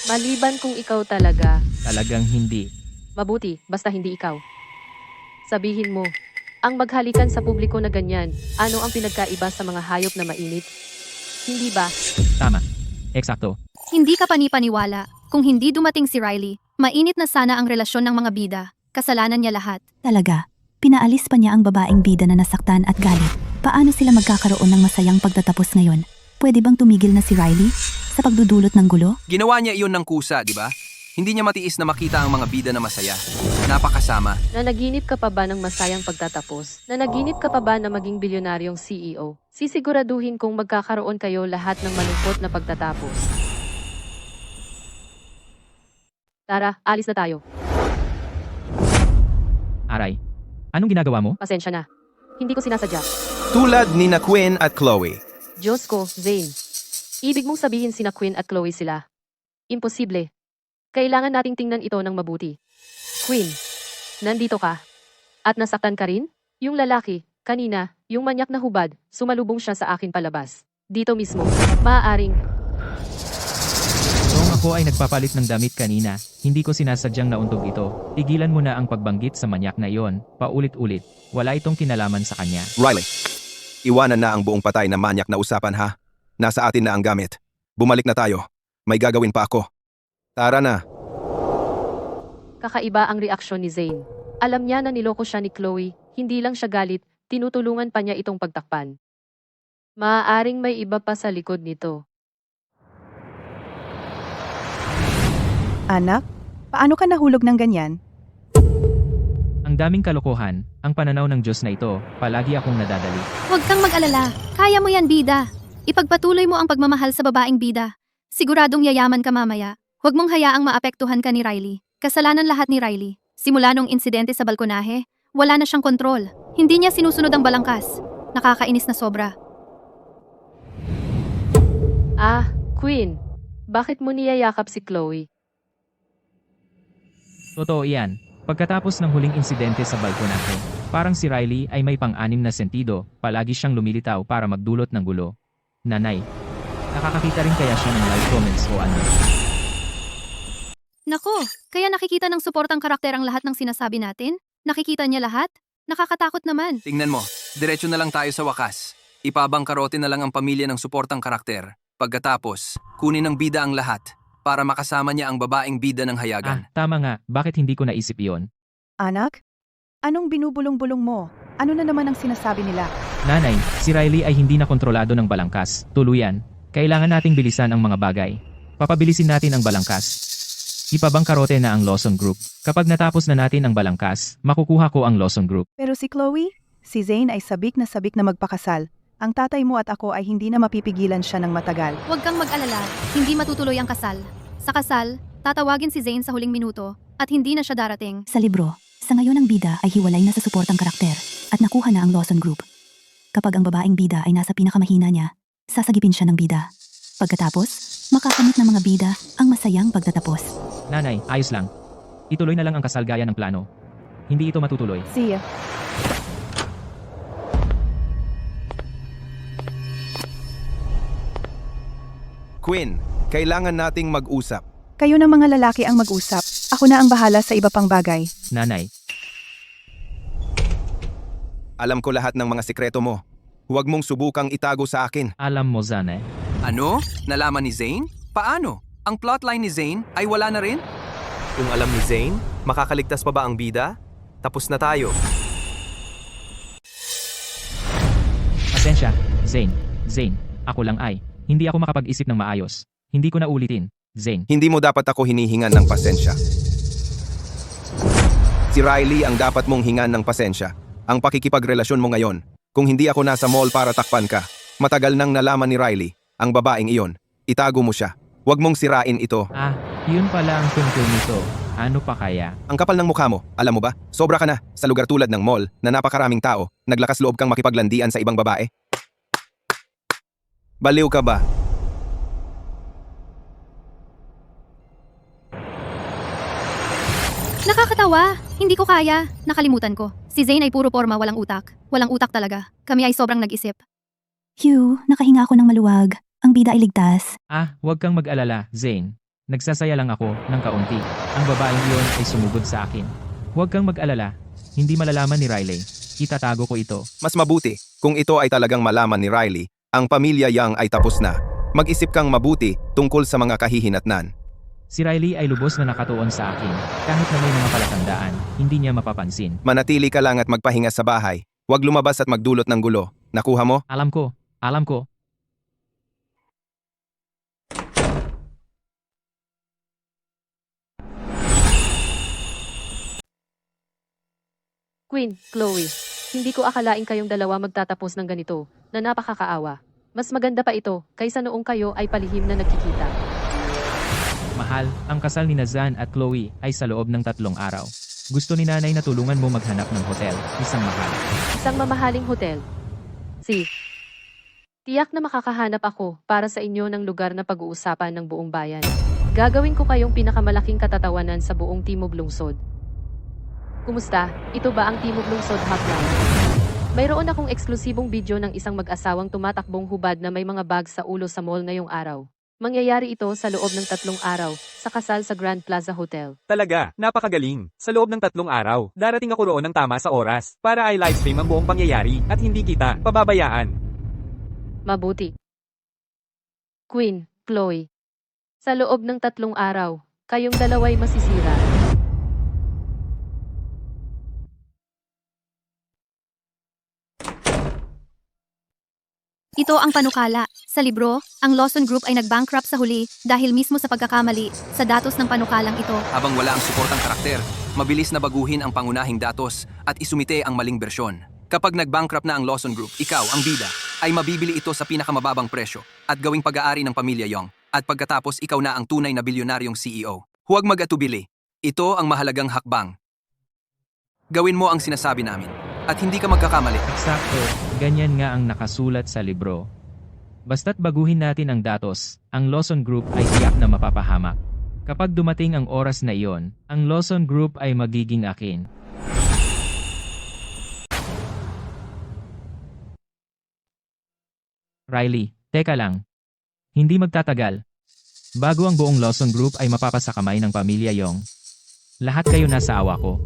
Maliban kung ikaw talaga. Talagang hindi. Mabuti, basta hindi ikaw. Sabihin mo, ang maghalikan sa publiko na ganyan, ano ang pinagkaiba sa mga hayop na mainit? Hindi ba? Tama. Eksakto. Hindi ka panipaniwala. Kung hindi dumating si Riley, mainit na sana ang relasyon ng mga bida. Kasalanan niya lahat. Talaga. Pinaalis pa niya ang babaeng bida na nasaktan at galit. Paano sila magkakaroon ng masayang pagtatapos ngayon? Pwede bang tumigil na si Riley sa pagdudulot ng gulo? Ginawa niya iyon ng kusa, di ba? Hindi niya matiis na makita ang mga bida na masaya. Napakasama. Nanaginip ka pa ba ng masayang pagtatapos? Nanaginip ka pa ba na maging bilyonaryong CEO? Sisiguraduhin kong magkakaroon kayo lahat ng malungkot na pagtatapos. Tara, alis na tayo. Aray. Anong ginagawa mo? Pasensya na. Hindi ko sinasadya. Tulad ni na Quinn at Chloe. Diyos ko, Zane. Ibig mong sabihin sina Quinn at Chloe sila. Imposible. Kailangan nating tingnan ito ng mabuti. Quinn, nandito ka. At nasaktan ka rin? Yung lalaki, kanina, yung manyak na hubad, sumalubong siya sa akin palabas. Dito mismo. Maaaring. Kung ako ay nagpapalit ng damit kanina, hindi ko sinasadyang nauntog ito. Tigilan mo na ang pagbanggit sa manyak na iyon, paulit-ulit. Wala itong kinalaman sa kanya. Riley, iwanan na ang buong patay na manyak na usapan ha. Nasa atin na ang gamit. Bumalik na tayo. May gagawin pa ako. Tara na. Kakaiba ang reaksyon ni Zane. Alam niya na niloko siya ni Chloe, hindi lang siya galit, tinutulungan pa niya itong pagtakpan. Maaaring may iba pa sa likod nito. Anak, paano ka nahulog ng ganyan? Ang daming kalokohan, ang pananaw ng Diyos na ito, palagi akong nadadali. Huwag kang mag-alala. Kaya mo yan, bida. Ipagpatuloy mo ang pagmamahal sa babaeng bida. Siguradong yayaman ka mamaya. Huwag mong hayaang maapektuhan ka ni Riley. Kasalanan lahat ni Riley. Simula nung insidente sa balkonahe, wala na siyang kontrol. Hindi niya sinusunod ang balangkas. Nakakainis na sobra. Ah, Quinn, bakit mo niyayakap si Chloe? Totoo iyan. Pagkatapos ng huling insidente sa balkonahe, Parang si Riley ay may pang-anim na sentido, palagi siyang lumilitaw para magdulot ng gulo. Nanay, nakakakita rin kaya siya ng live comments o ano? Nako, kaya nakikita ng suportang karakter ang lahat ng sinasabi natin? Nakikita niya lahat? Nakakatakot naman. Tingnan mo, diretso na lang tayo sa wakas. Ipabangkarote na lang ang pamilya ng suportang karakter. Pagkatapos, kunin ng bida ang lahat para makasama niya ang babaeng bida ng hayagan. Tama nga, bakit hindi ko naisip iyon? Anak? Anong binubulong-bulong mo? Ano na naman ang sinasabi nila? Nanay, si Riley ay hindi na kontrolado ng balangkas. Tuluyan, kailangan nating bilisan ang mga bagay. Papabilisin natin ang balangkas. Ipabangkarote na ang Lawson Group. Kapag natapos na natin ang balangkas, makukuha ko ang Lawson Group. Pero si Chloe, si Zane ay sabik na magpakasal. Ang tatay mo at ako ay hindi na mapipigilan siya ng matagal. Huwag kang mag-alala, hindi matutuloy ang kasal. Sa kasal, tatawagin si Zane sa huling minuto at hindi na siya darating. Sa libro, sa ngayon ang bida ay hiwalay na sa suportang karakter at nakuha na ang Lawson Group. Kapag ang babaeng bida ay nasa pinakamahina niya, sasagipin siya ng bida. Pagkatapos, makakamit ng mga bida ang masayang pagtatapos. Nanay, ayos lang. Ituloy na lang ang kasal gaya ng plano. Hindi ito matutuloy. See ya. Quinn, kailangan nating mag-usap. Kayo ng mga lalaki ang mag-usap. Ako na ang bahala sa iba pang bagay. Nanay, Alam ko lahat ng mga sikreto mo. Huwag mong subukang itago sa akin. alam mo Zane. Ano? Nalaman ni Zane? Paano? Ang plotline ni Zane ay wala na rin? Kung alam ni Zane, makakaligtas pa ba ang bida? Tapos na tayo. Pasensya, Zane, ako lang ay. Hindi ako makapag-isip ng maayos. Hindi ko na ulitin, Zane. Hindi mo dapat ako hinihingan ng pasensya. Si Riley ang dapat mong hingan ng pasensya. Ang pakikipagrelasyon mo ngayon. Kung hindi ako nasa mall para takpan ka, matagal nang nalaman ni Riley, ang babaeng iyon. Itago mo siya. Huwag mong sirain ito. Yun pala ang tungkol nito. Ano pa kaya? Ang kapal ng mukha mo, alam mo ba? Sobra ka na. Sa lugar tulad ng mall, na napakaraming tao, naglakas loob kang makipaglandian sa ibang babae. Baliw ka ba? Nakakatawa! Hindi ko kaya. Nakalimutan ko. Si Zane ay puro porma, walang utak. Walang utak talaga. Kami ay sobrang nag-isip. Hugh, nakahinga ako ng maluwag. Ang bida ay ligtas. Huwag kang mag-alala, Zane. Nagsasaya lang ako ng kaunti. Ang babaeng iyon ay sumugod sa akin. Huwag kang mag-alala. Hindi malalaman ni Riley. Itatago ko ito. Mas mabuti, kung ito ay talagang malaman ni Riley, ang pamilya Yang ay tapos na. Mag-isip kang mabuti tungkol sa mga kahihinatnan. Si Riley ay lubos na nakatuon sa akin. Kahit na may mga palatandaan, hindi niya mapapansin. Manatili ka lang at magpahinga sa bahay. Huwag lumabas at magdulot ng gulo. Nakuha mo? Alam ko. Quinn, Chloe, hindi ko akalain kayong dalawa magtatapos ng ganito, na napakakaawa. Mas maganda pa ito, kaysa noong kayo ay palihim na nagkikita. Mahal, ang kasal ni Zane at Chloe ay sa loob ng 3 araw. Gusto ni nanay na tulungan mo maghanap ng hotel, isang mahal. Isang mamahaling hotel. Tiyak na makakahanap ako para sa inyo ng lugar na pag-uusapan ng buong bayan. Gagawin ko kayong pinakamalaking katatawanan sa buong Timog Lungsod. Kumusta? Ito ba ang Timog Lungsod Hotline? Mayroon akong eksklusibong video ng isang mag-asawang tumatakbong hubad na may mga bag sa ulo sa mall ngayong araw. Mangyayari ito sa loob ng 3 araw, sa kasal sa Grand Plaza Hotel. Talaga, napakagaling. Sa loob ng 3 araw, darating ako roon ng tama sa oras para ay livestream ang buong pangyayari at hindi kita pababayaan. Mabuti. Quinn, Chloe. Sa loob ng 3 araw, kayong dalaway masisira. Ito ang panukala. Sa libro, ang Lawson Group ay nag-bankrupt sa huli dahil mismo sa pagkakamali sa datos ng panukalang ito. Habang wala ang suportang karakter, mabilis na baguhin ang pangunahing datos at isumite ang maling bersyon. Kapag nag-bankrupt na ang Lawson Group, ikaw, ang bida, ay mabibili ito sa pinakamababang presyo at gawing pag-aari ng pamilya Yong. At pagkatapos ikaw na ang tunay na bilyonaryong CEO. Huwag mag-atubili. Ito ang mahalagang hakbang. Gawin mo ang sinasabi namin. At hindi ka magkakamali. Eksakto, ganyan nga ang nakasulat sa libro. Basta't baguhin natin ang datos, ang Lawson Group ay tiyak na mapapahamak. Kapag dumating ang oras na iyon, ang Lawson Group ay magiging akin. Riley, teka lang. Hindi magtatagal. Bago ang buong Lawson Group ay mapapasakamay ng pamilya Yong. Lahat kayo nasa awa ko.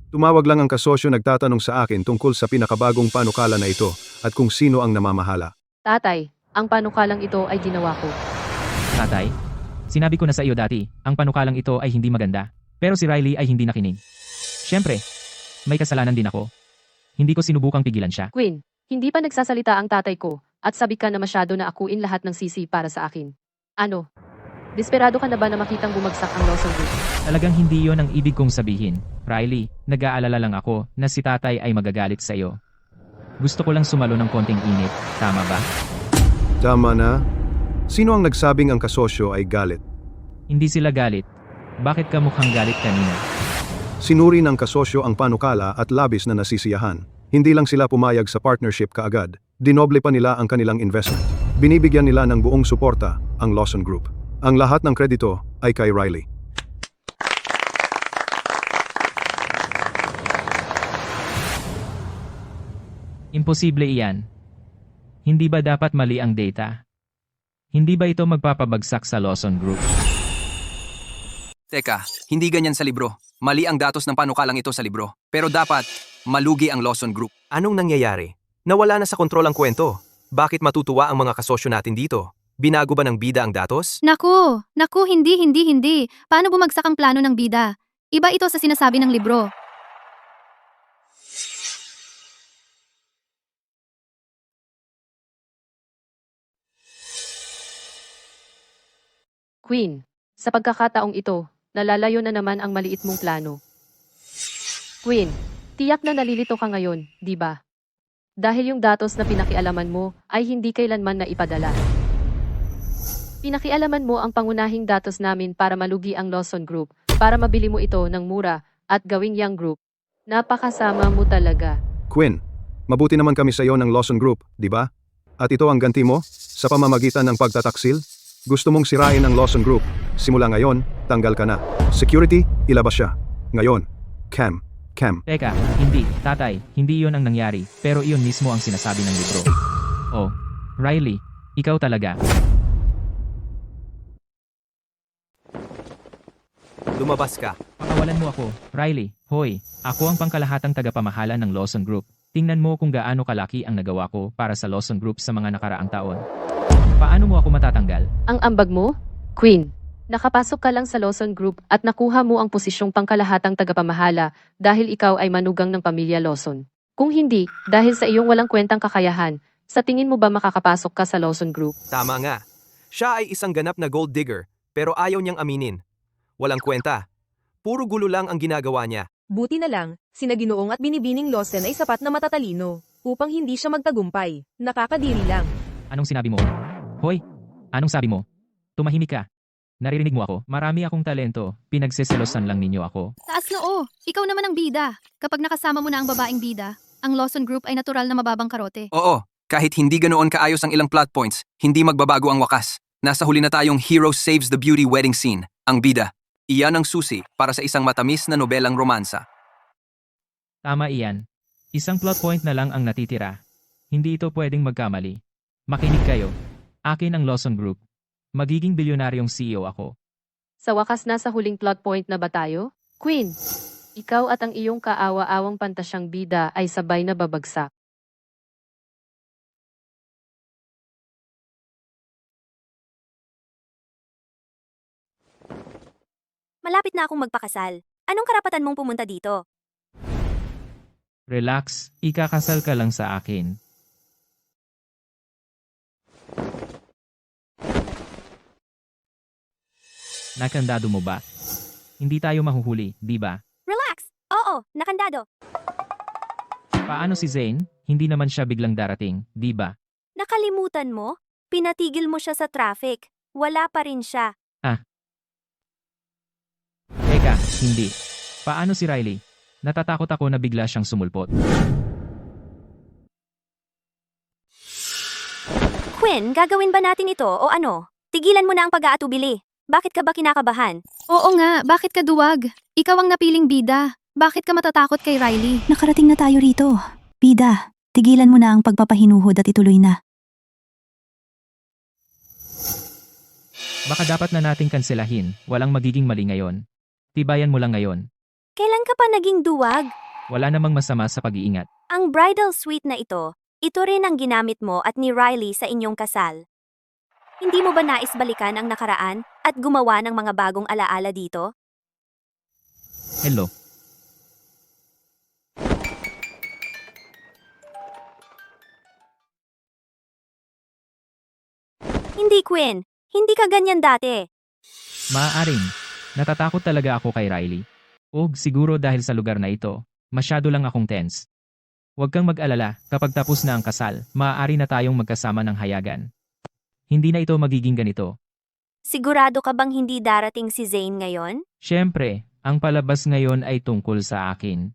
Tumawag lang ang kasosyo nagtatanong sa akin tungkol sa pinakabagong panukala na ito at kung sino ang namamahala. Tatay, ang panukalang ito ay ginawa ko. Tatay, sinabi ko na sa iyo dati, ang panukalang ito ay hindi maganda. Pero si Riley ay hindi nakinig. Siyempre, may kasalanan din ako. Hindi ko sinubukang pigilan siya. Queen, hindi pa nagsasalita ang tatay ko at sabi ka na masyado na akuin lahat ng sisi para sa akin. Ano? Desperado ka na ba na makitang bumagsak ang Lawson Group? Talagang hindi yon ang ibig kong sabihin. Riley, nag-aalala lang ako na si tatay ay magagalit sa iyo. Gusto ko lang sumalo ng konting init, tama ba? Tama na. Sino ang nagsabing ang kasosyo ay galit? Hindi sila galit. Bakit ka mukhang galit kanina? Sinuri ng kasosyo ang panukala at labis na nasisiyahan. Hindi lang sila pumayag sa partnership kaagad. Dinoble pa nila ang kanilang investment. Binibigyan nila ng buong suporta ang Lawson Group. Ang lahat ng kredito ay kay Riley. Imposible iyan. Hindi ba dapat mali ang data? Hindi ba ito magpapabagsak sa Lawson Group? Teka, hindi ganyan sa libro. Mali ang datos ng panukalang ito sa libro. Pero dapat, malugi ang Lawson Group. Anong nangyayari? Nawala na sa kontrol ang kwento. Bakit matutuwa ang mga kasosyo natin dito? Binago ba ng bida ang datos? Naku, hindi. Paano bumagsak ang plano ng bida? Iba ito sa sinasabi ng libro. Queen, sa pagkakataong ito, nalalayo na naman ang maliit mong plano. Queen, tiyak na nalilito ka ngayon, di ba? Dahil yung datos na pinakialaman mo ay hindi kailanman na ipadala. Pinakialaman mo ang pangunahing datos namin para malugi ang Lawson Group, para mabili mo ito ng mura at gawing Young Group. Napakasama mo talaga. Quinn, mabuti naman kami sa iyo ng Lawson Group, di ba? At ito ang ganti mo sa pamamagitan ng pagtataksil? Gusto mong sirain ang Lawson Group. Simula ngayon, tanggal ka na. Security, ilabas siya. Ngayon, Cam. Teka, hindi, tatay, hindi yon ang nangyari, pero iyon mismo ang sinasabi ng libro. Oh, Riley, ikaw talaga. Lumabas ka. Pakawalan mo ako, Riley. Hoy, ako ang pangkalahatang tagapamahala ng Lawson Group. Tingnan mo kung gaano kalaki ang nagawa ko para sa Lawson Group sa mga nakaraang taon. Paano mo ako matatanggal? Ang ambag mo? Queen, nakapasok ka lang sa Lawson Group at nakuha mo ang posisyong pangkalahatang tagapamahala dahil ikaw ay manugang ng pamilya Lawson. Kung hindi, dahil sa iyong walang kwentang kakayahan, sa tingin mo ba makakapasok ka sa Lawson Group? Tama nga. Siya ay isang ganap na gold digger, pero ayaw niyang aminin. Walang kwenta. Puro gulo lang ang ginagawa niya. Buti na lang, sina Ginoong at Binibining Lawson ay sapat na matatalino upang hindi siya magtagumpay. Nakakadiri lang. Anong sinabi mo? Hoy, anong sabi mo? Tumahimik ka. Naririnig mo ako, marami akong talento, pinagseselosan lang ninyo ako. Taas noo, ikaw naman ang bida. Kapag nakasama mo na ang babaeng bida, ang Lawson Group ay natural na mababang karote. Oo, kahit hindi ganoon kaayos ang ilang plot points, hindi magbabago ang wakas. Nasa huli na tayong Hero Saves the Beauty wedding scene, ang bida. Iyan ang susi para sa isang matamis na nobelang romansa. Tama iyan. Isang plot point na lang ang natitira. Hindi ito pwedeng magkamali. Makinig kayo. Akin ang Lawson Group. Magiging bilyonaryong CEO ako. Sa wakas nasa huling plot point na ba tayo? Queen, ikaw at ang iyong kaawa-awang pantasyang bida ay sabay na babagsak. Malapit na akong magpakasal. Anong karapatan mong pumunta dito? Relax, ikakasal ka lang sa akin. Nakandado mo ba? Hindi tayo mahuhuli, di ba? Relax! Oo, nakandado. Paano si Zane? Hindi naman siya biglang darating, di ba? Nakalimutan mo? Pinatigil mo siya sa traffic. Wala pa rin siya. Teka, hindi. Paano si Riley? Natatakot ako na bigla siyang sumulpot. Quinn, gagawin ba natin ito o ano? Tigilan mo na ang pag-aatubili. Bakit ka ba kinakabahan? Oo nga, bakit ka duwag? Ikaw ang napiling bida. Bakit ka matatakot kay Riley? Nakarating na tayo rito. Bida, tigilan mo na ang pagpapahinuhod at ituloy na. Baka dapat na nating kanselahin, walang magiging mali ngayon. Tibayan mo lang ngayon. Kailan ka pa naging duwag? Wala namang masama sa pag-iingat. Ang bridal suite na ito rin ang ginamit mo at ni Riley sa inyong kasal. Hindi mo ba nais balikan ang nakaraan at gumawa ng mga bagong alaala dito? Hello. Hindi, Quinn. Hindi ka ganyan dati. Maaaring. Natatakot talaga ako kay Riley. Siguro dahil sa lugar na ito. Masyado lang akong tense. Huwag kang mag-alala, kapag tapos na ang kasal, maaari na tayong magkasama ng hayagan. Hindi na ito magiging ganito. Sigurado ka bang hindi darating si Zane ngayon? Siyempre, ang palabas ngayon ay tungkol sa akin.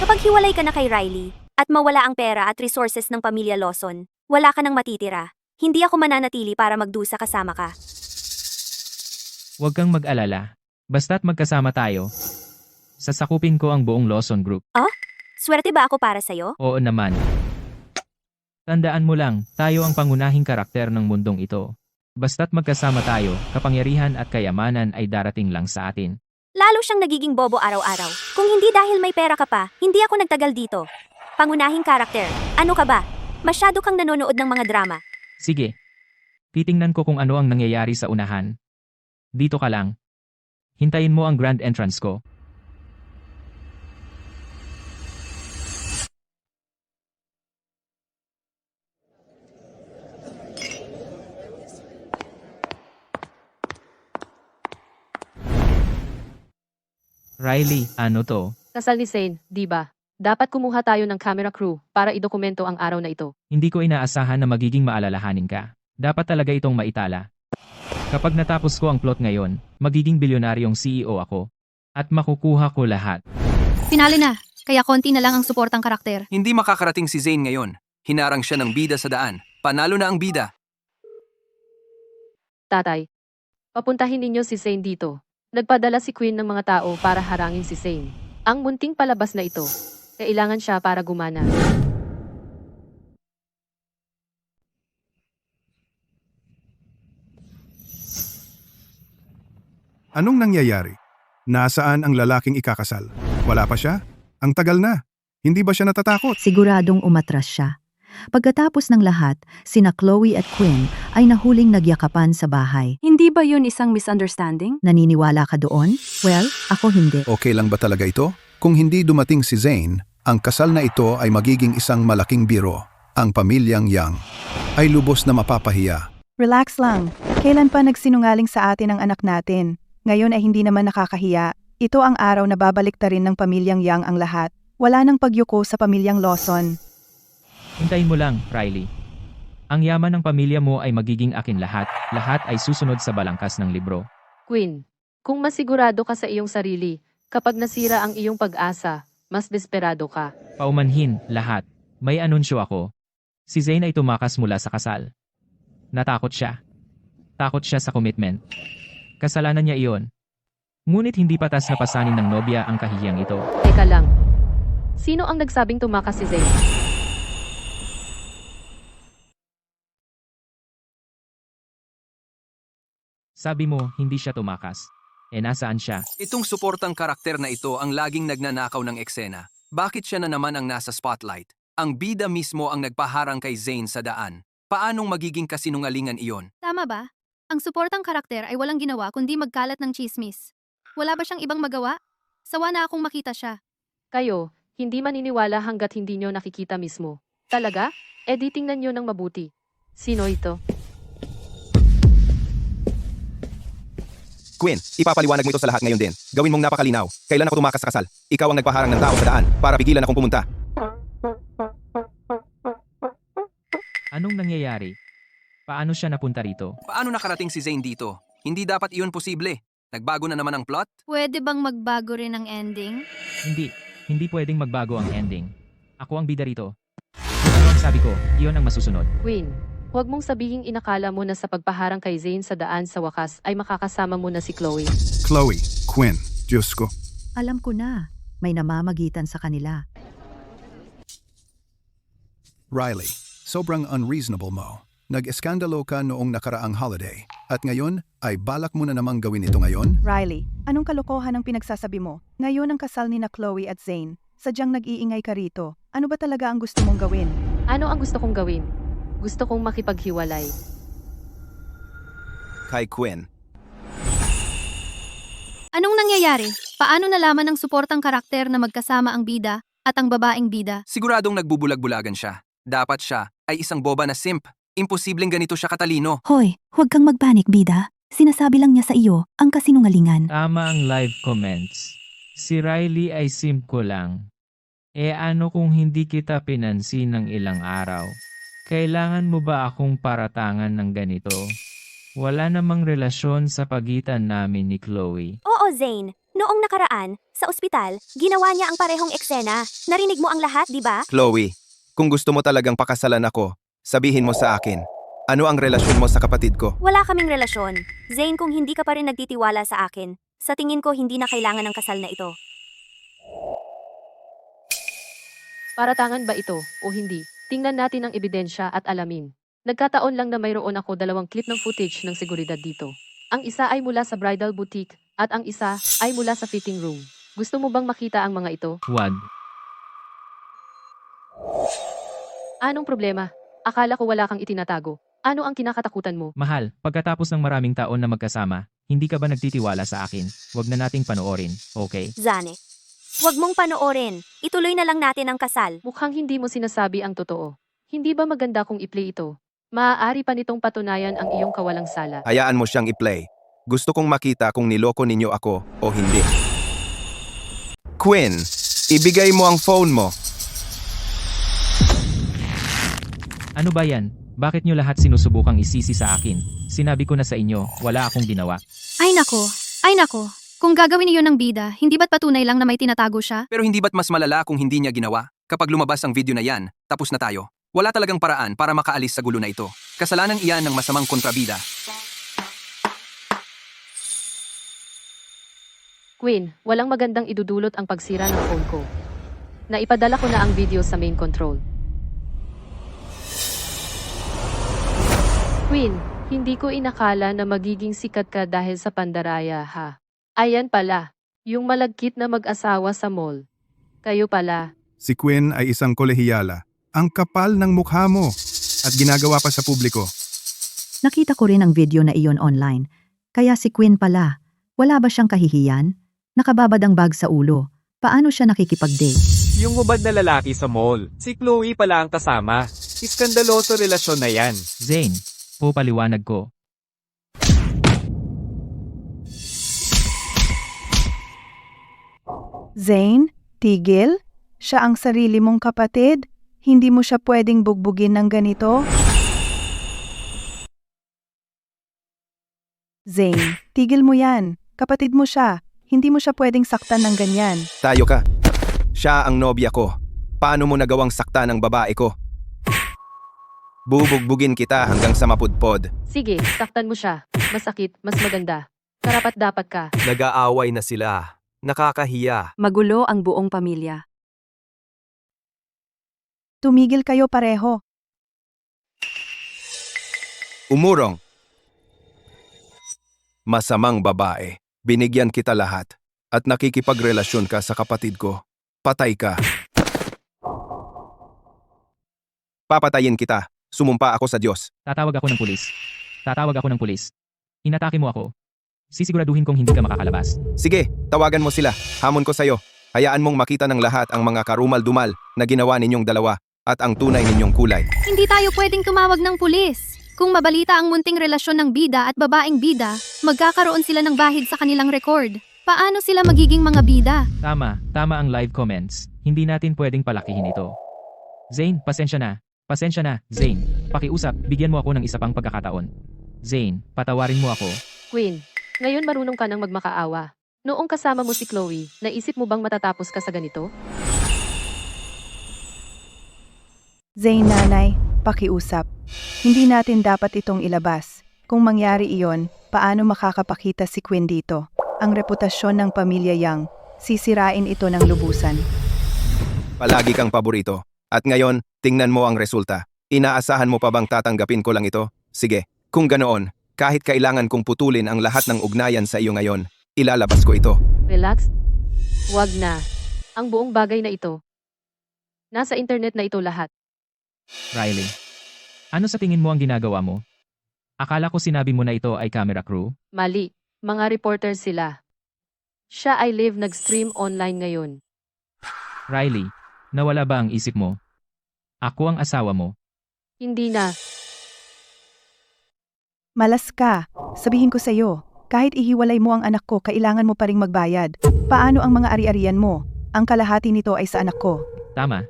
Kapag hiwalay ka na kay Riley, at mawala ang pera at resources ng pamilya Lawson, wala ka nang matitira. Hindi ako mananatili para magdusa kasama ka. Huwag kang mag-alala. Basta't magkasama tayo. Sasakupin ko ang buong Lawson Group. Swerte ba ako para sa'yo? Oo naman. Tandaan mo lang, tayo ang pangunahing karakter ng mundong ito. Basta't magkasama tayo, kapangyarihan at kayamanan ay darating lang sa atin. Lalo siyang nagiging bobo araw-araw. Kung hindi dahil may pera ka pa, hindi ako nagtagal dito. Pangunahing karakter. Ano ka ba? Masyado kang nanonood ng mga drama. Sige. Titingnan ko kung ano ang nangyayari sa unahan. Dito ka lang. Hintayin mo ang grand entrance ko. Riley, ano to? Kasal ni Zane, di ba? Dapat kumuha tayo ng camera crew para idokumento ang araw na ito. Hindi ko inaasahan na magiging maalalahanin ka. Dapat talaga itong maitala. Kapag natapos ko ang plot ngayon, magiging bilyonaryong CEO ako. At makukuha ko lahat. Finale na, kaya konti na lang ang suportang karakter. Hindi makakarating si Zane ngayon. Hinarang siya ng bida sa daan. Panalo na ang bida. Tatay, papuntahin ninyo si Zane dito. Nagpadala si Quinn ng mga tao para harangin si Zane. Ang munting palabas na ito, kailangan siya para gumana. Anong nangyayari? Nasaan ang lalaking ikakasal? Wala pa siya? Ang tagal na. Hindi ba siya natatakot? Siguradong umatras siya. Pagkatapos ng lahat, sina Chloe at Quinn ay nahuling nagyakapan sa bahay. Hindi ba yun isang misunderstanding? Naniniwala ka doon? Well, ako hindi. Okay lang ba talaga ito? Kung hindi dumating si Zane, ang kasal na ito ay magiging isang malaking biro. Ang pamilyang Yang ay lubos na mapapahiya. Relax lang. Kailan pa nagsinungaling sa atin ang anak natin? Ngayon ay hindi naman nakakahiya. Ito ang araw na babaliktarin ng pamilyang Yang ang lahat. Wala nang pagyuko sa pamilyang Lawson. Hintayin mo lang, Riley. Ang yaman ng pamilya mo ay magiging akin lahat. Lahat ay susunod sa balangkas ng libro. Quinn, kung masigurado ka sa iyong sarili, kapag nasira ang iyong pag-asa, mas desperado ka. Paumanhin, lahat. May anunsyo ako. Si Zane ay tumakas mula sa kasal. Natakot siya. Takot siya sa commitment. Kasalanan niya iyon. Ngunit hindi patas na pasanin ng nobya ang kahihiyang ito. Teka lang. Sino ang nagsabing tumakas si Zane? Sabi mo, hindi siya tumakas. Nasaan siya? Itong suportang karakter na ito ang laging nagnanakaw ng eksena. Bakit siya na naman ang nasa spotlight? Ang bida mismo ang nagpaharang kay Zane sa daan. Paanong magiging kasinungalingan iyon? Tama ba? Ang suportang karakter ay walang ginawa kundi magkalat ng chismis. Wala ba siyang ibang magawa? Sawa na akong makita siya. Kayo, hindi maniniwala hanggat hindi nyo nakikita mismo. Talaga? Tingnan nyo ng mabuti. Sino ito? Quinn, ipapaliwanag mo ito sa lahat ngayon din. Gawin mong napakalinaw. Kailan ako tumakas sa kasal? Ikaw ang nagpaharang ng tao sa daan para pigilan akong pumunta. Anong nangyayari? Paano siya napunta rito? Paano nakarating si Zane dito? Hindi dapat iyon posible. Nagbago na naman ang plot? Pwede bang magbago rin ang ending? Hindi pwedeng magbago ang ending. Ako ang bida rito. Ano ang sabi ko, iyon ang masusunod. Quinn, Huwag mong sabihing inakala mo na sa pagpaharang kay Zane sa daan sa wakas ay makakasama mo na si Chloe. Chloe, Quinn, Diyos ko. Alam ko na, may namamagitan sa kanila. Riley, sobrang unreasonable mo. Nag-eskandalo ka noong nakaraang holiday. At ngayon, ay balak mo na namang gawin ito ngayon? Riley, anong kalokohan ang pinagsasabi mo? Ngayon ang kasal ni na Chloe at Zane. Sadyang nag-iingay ka rito. Ano ba talaga ang gusto mong gawin? Ano ang gusto kong gawin? Gusto kong makipaghiwalay. Kay Quinn. Anong nangyayari? Paano nalaman ng suportang karakter na magkasama ang bida at ang babaeng bida? Siguradong nagbubulag-bulagan siya. Dapat siya ay isang boba na simp. Imposibleng ganito siya katalino. Hoy, huwag kang magpanik, bida. Sinasabi lang niya sa iyo ang kasinungalingan. Tama ang live comments. Si Riley ay simp ko lang. Ano kung hindi kita pinansin ng ilang araw? Kailangan mo ba akong paratangan ng ganito? Wala namang relasyon sa pagitan namin ni Chloe. Oo, Zane. Noong nakaraan, sa ospital, ginawa niya ang parehong eksena. Narinig mo ang lahat, di ba? Chloe, kung gusto mo talagang pakasalan ako, sabihin mo sa akin. Ano ang relasyon mo sa kapatid ko? Wala kaming relasyon. Zane, kung hindi ka pa rin nagtitiwala sa akin, sa tingin ko hindi na kailangan ng kasal na ito. Paratangan ba ito o hindi? Tingnan natin ang ebidensya at alamin. Nagkataon lang na mayroon ako 2 clip ng footage ng seguridad dito. Ang isa ay mula sa bridal boutique at ang isa ay mula sa fitting room. Gusto mo bang makita ang mga ito? Huwag. Anong problema? Akala ko wala kang itinatago. Ano ang kinakatakutan mo? Mahal, pagkatapos ng maraming taon na magkasama, hindi ka ba nagtitiwala sa akin? Huwag na nating panoorin, okay? Zane, huwag mong panoorin. Ituloy na lang natin ang kasal. Mukhang hindi mo sinasabi ang totoo. Hindi ba maganda kung i-play ito? Maaari pa nitong patunayan ang iyong kawalang sala. Hayaan mo siyang i-play. Gusto kong makita kung niloko ninyo ako o hindi. Quinn, ibigay mo ang phone mo. Ano ba yan? Bakit nyo lahat sinusubukang isisi sa akin? Sinabi ko na sa inyo, wala akong ginawa. Ay nako, ay nako. Kung gagawin niyo ng bida, hindi ba't patunay lang na may tinatago siya? Pero hindi ba't mas malala kung hindi niya ginawa? Kapag lumabas ang video na yan, tapos na tayo. Wala talagang paraan para makaalis sa gulo na ito. Kasalanan iyan ng masamang kontrabida. Quinn, walang magandang idudulot ang pagsira ng phone ko. Naipadala ko na ang video sa main control. Quinn, hindi ko inakala na magiging sikat ka dahil sa pandaraya, ha? Ayan pala, yung malagkit na mag-asawa sa mall. Kayo pala. Si Quinn ay isang kolehiyala. Ang kapal ng mukha mo at ginagawa pa sa publiko. Nakita ko rin ang video na iyon online. Kaya si Quinn pala. Wala ba siyang kahihiyan? Nakababad ang bag sa ulo. Paano siya nakikipag-date? Yung hubad na lalaki sa mall. Si Chloe pala ang kasama. Iskandaloso relasyon na yan. Zane, paliwanag ko. Zane, tigil? Siya ang sarili mong kapatid? Hindi mo siya pwedeng bugbugin ng ganito? Zane, tigil mo yan. Kapatid mo siya. Hindi mo siya pwedeng saktan ng ganyan. Tayo ka. Siya ang nobya ko. Paano mo nagawang sakta ng babae ko? Bubugbugin kita hanggang sa mapudpod. Sige, saktan mo siya. Masakit, mas maganda. Karapat dapat ka. Nag-aaway na sila. Nakakahiya. Magulo ang buong pamilya. Tumigil kayo pareho. Umurong. Masamang babae. Binigyan kita lahat. At nakikipagrelasyon ka sa kapatid ko. Patay ka. Papatayin kita. Sumumpa ako sa Diyos. Tatawag ako ng pulis. Tatawag ako ng pulis. Inatake mo ako. Sisiguraduhin kong hindi ka makakalabas. Sige, tawagan mo sila. Hamon ko sa'yo. Hayaan mong makita ng lahat ang mga karumal-dumal na ginawa ninyong dalawa at ang tunay ninyong kulay. Hindi tayo pwedeng tumawag ng pulis. Kung mabalita ang munting relasyon ng bida at babaeng bida, magkakaroon sila ng bahid sa kanilang record. Paano sila magiging mga bida? Tama ang live comments. Hindi natin pwedeng palakihin ito. Zane, pasensya na. Pasensya na, Zane. Pakiusap, bigyan mo ako ng isa pang pagkakataon. Zane, patawarin mo ako. Quinn, ngayon marunong ka nang magmakaawa. Noong kasama mo si Chloe, naisip mo bang matatapos ka sa ganito? Zane, nanay, pakiusap. Hindi natin dapat itong ilabas. Kung mangyari iyon, paano makakapakita si Quinn dito? Ang reputasyon ng pamilya Yang, sisirain ito ng lubusan. Palagi kang paborito. At ngayon, tingnan mo ang resulta. Inaasahan mo pa bang tatanggapin ko lang ito? Sige, kung ganoon, kahit kailangan kong putulin ang lahat ng ugnayan sa iyo ngayon, ilalabas ko ito. Relax. Wag na. Ang buong bagay na ito. Nasa internet na ito lahat. Riley, ano sa tingin mo ang ginagawa mo? Akala ko sinabi mo na ito ay camera crew? Mali. Mga reporter sila. Siya ay live nag-stream online ngayon. Riley, nawala ba ang isip mo? Ako ang asawa mo. Hindi na. Malas ka. Sabihin ko sa'yo, kahit ihiwalay mo ang anak ko, kailangan mo pa ring magbayad. Paano ang mga ari-arian mo? Ang kalahati nito ay sa anak ko. Tama.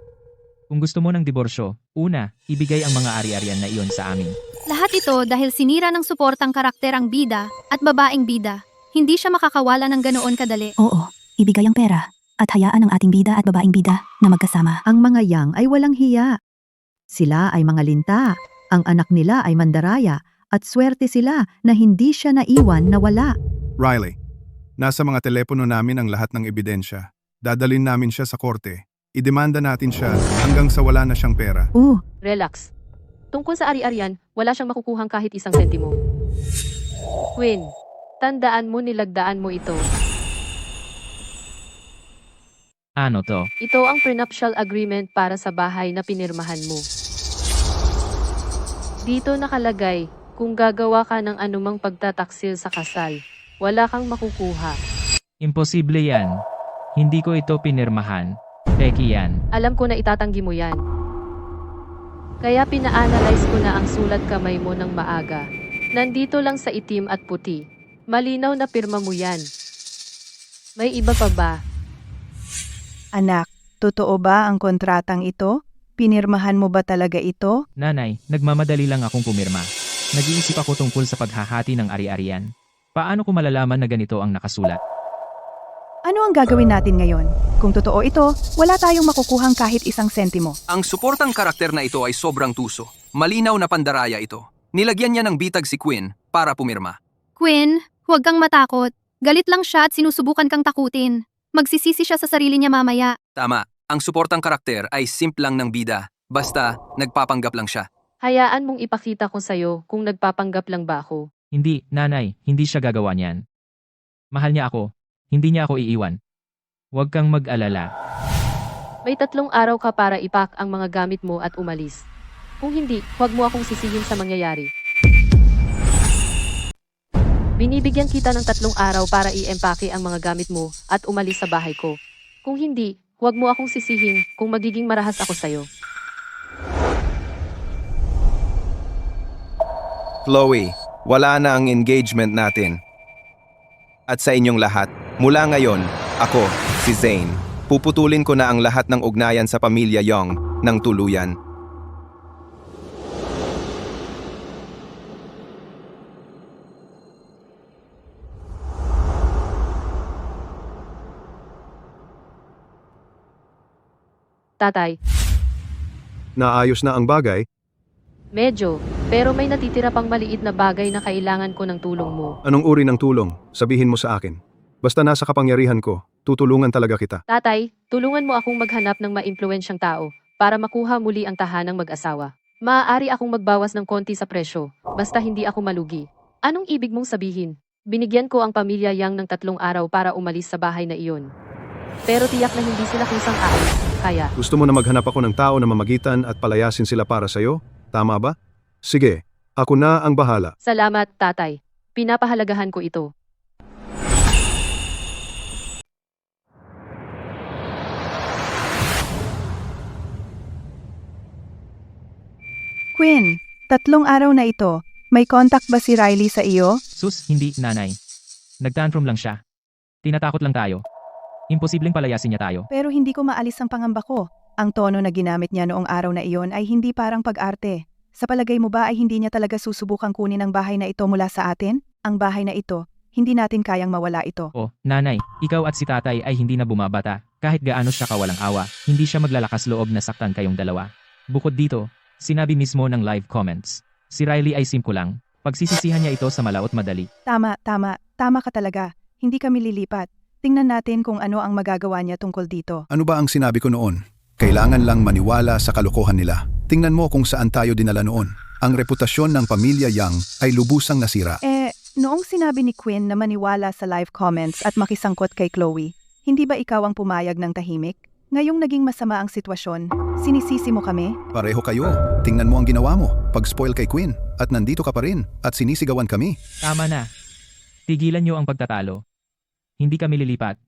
Kung gusto mo ng diborsyo, una, ibigay ang mga ari-arian na iyon sa amin. Lahat ito dahil sinira ng suportang karakter ang bida at babaeng bida. Hindi siya makakawala ng ganoon kadali. Oo, ibigay ang pera. At hayaan ang ating bida at babaeng bida na magkasama. Ang mga Yang ay walang hiya. Sila ay mga linta. Ang anak nila ay mandaraya. At swerte sila na hindi siya naiwan na wala. Riley, nasa mga telepono namin ang lahat ng ebidensya. Dadalin namin siya sa korte. Idemanda natin siya hanggang sa wala na siyang pera. Relax. Tungkol sa ari-arian, wala siyang makukuhang kahit isang sentimo. Quinn, tandaan mo nilagdaan mo ito. Ano to? Ito ang prenuptial agreement para sa bahay na pinirmahan mo. Dito nakalagay, kung gagawa ka ng anumang pagtataksil sa kasal, wala kang makukuha. Imposible yan. Hindi ko ito pinirmahan. Peki yan. Alam ko na itatanggi mo yan. Kaya pina-analyze ko na ang sulat kamay mo ng maaga. Nandito lang sa itim at puti. Malinaw na pirma mo yan. May iba pa ba? Anak, totoo ba ang kontratang ito? Pinirmahan mo ba talaga ito? Nanay, nagmamadali lang akong pumirma. Nag-iisip ako tungkol sa paghahati ng ari-arian. Paano ko malalaman na ganito ang nakasulat? Ano ang gagawin natin ngayon? Kung totoo ito, wala tayong makukuhang kahit isang sentimo. Ang suportang karakter na ito ay sobrang tuso. Malinaw na pandaraya ito. Nilagyan niya ng bitag si Quinn para pumirma. Quinn, huwag kang matakot. Galit lang siya at sinusubukan kang takutin. Magsisisi siya sa sarili niya mamaya. Tama, ang suportang karakter ay simple lang ng bida. Basta, nagpapanggap lang siya. Hayaan mong ipakita ko sa'yo kung nagpapanggap lang ba ako. Hindi, nanay, hindi siya gagawa niyan. Mahal niya ako. Hindi niya ako iiwan. Huwag kang mag-alala. May 3 araw ka para ipak ang mga gamit mo at umalis. Kung hindi, huwag mo akong sisihin sa mangyayari. Binibigyan kita ng 3 araw para i-empake ang mga gamit mo at umalis sa bahay ko. Kung hindi, huwag mo akong sisihin kung magiging marahas ako sa'yo. Chloe, wala na ang engagement natin. At sa inyong lahat, mula ngayon, ako, si Zane, puputulin ko na ang lahat ng ugnayan sa pamilya Yang ng tuluyan. Tatay, Naayos na ang bagay. medyo, pero may natitira pang maliit na bagay na kailangan ko ng tulong mo. Anong uri ng tulong? Sabihin mo sa akin. Basta nasa kapangyarihan ko, tutulungan talaga kita. Tatay, tulungan mo akong maghanap ng maimpluwensyang tao para makuha muli ang tahanang mag-asawa. Maaari akong magbawas ng konti sa presyo, basta hindi ako malugi. Anong ibig mong sabihin? Binigyan ko ang pamilya Yang ng 3 araw para umalis sa bahay na iyon. Pero tiyak na hindi sila kusang aalis, kaya... Gusto mo na maghanap ako ng tao na mamagitan at palayasin sila para sa'yo? Tama ba? Sige, ako na ang bahala. Salamat, tatay. Pinapahalagahan ko ito. Quinn, 3 araw na ito. May contact ba si Riley sa iyo? Sus, hindi, nanay. Nagtantrum lang siya. Tinatakot lang tayo. Imposibleng palayasin niya tayo. Pero hindi ko maalis ang pangamba ko. Ang tono na ginamit niya noong araw na iyon ay hindi parang pag-arte. Sa palagay mo ba ay hindi niya talaga susubukang kunin ang bahay na ito mula sa atin? Ang bahay na ito, hindi natin kayang mawala ito. Oh, nanay, ikaw at si tatay ay hindi na bumabata. Kahit gaano siya kawalang awa, hindi siya maglalakas loob na saktan kayong dalawa. Bukod dito, Sinabi mismo ng live comments. Si Riley ay simple lang. Pagsisisihan niya ito sa malaot madali. Tama ka talaga. Hindi kami lilipat. Tingnan natin kung ano ang magagawa niya tungkol dito. Ano ba ang sinabi ko noon? Kailangan lang maniwala sa kalokohan nila. Tingnan mo kung saan tayo dinala noon. Ang reputasyon ng pamilya Yang ay lubusang nasira. Noong sinabi ni Quinn na maniwala sa live comments at makisangkot kay Chloe, hindi ba ikaw ang pumayag ng tahimik? Ngayong naging masama ang sitwasyon, sinisisi mo kami? Pareho kayo. Tingnan mo ang ginawa mo. Pag-spoil kay Quinn. At nandito ka pa rin. At sinisigawan kami. Tama na. Tigilan niyo ang pagtatalo. Hindi kami lilipat.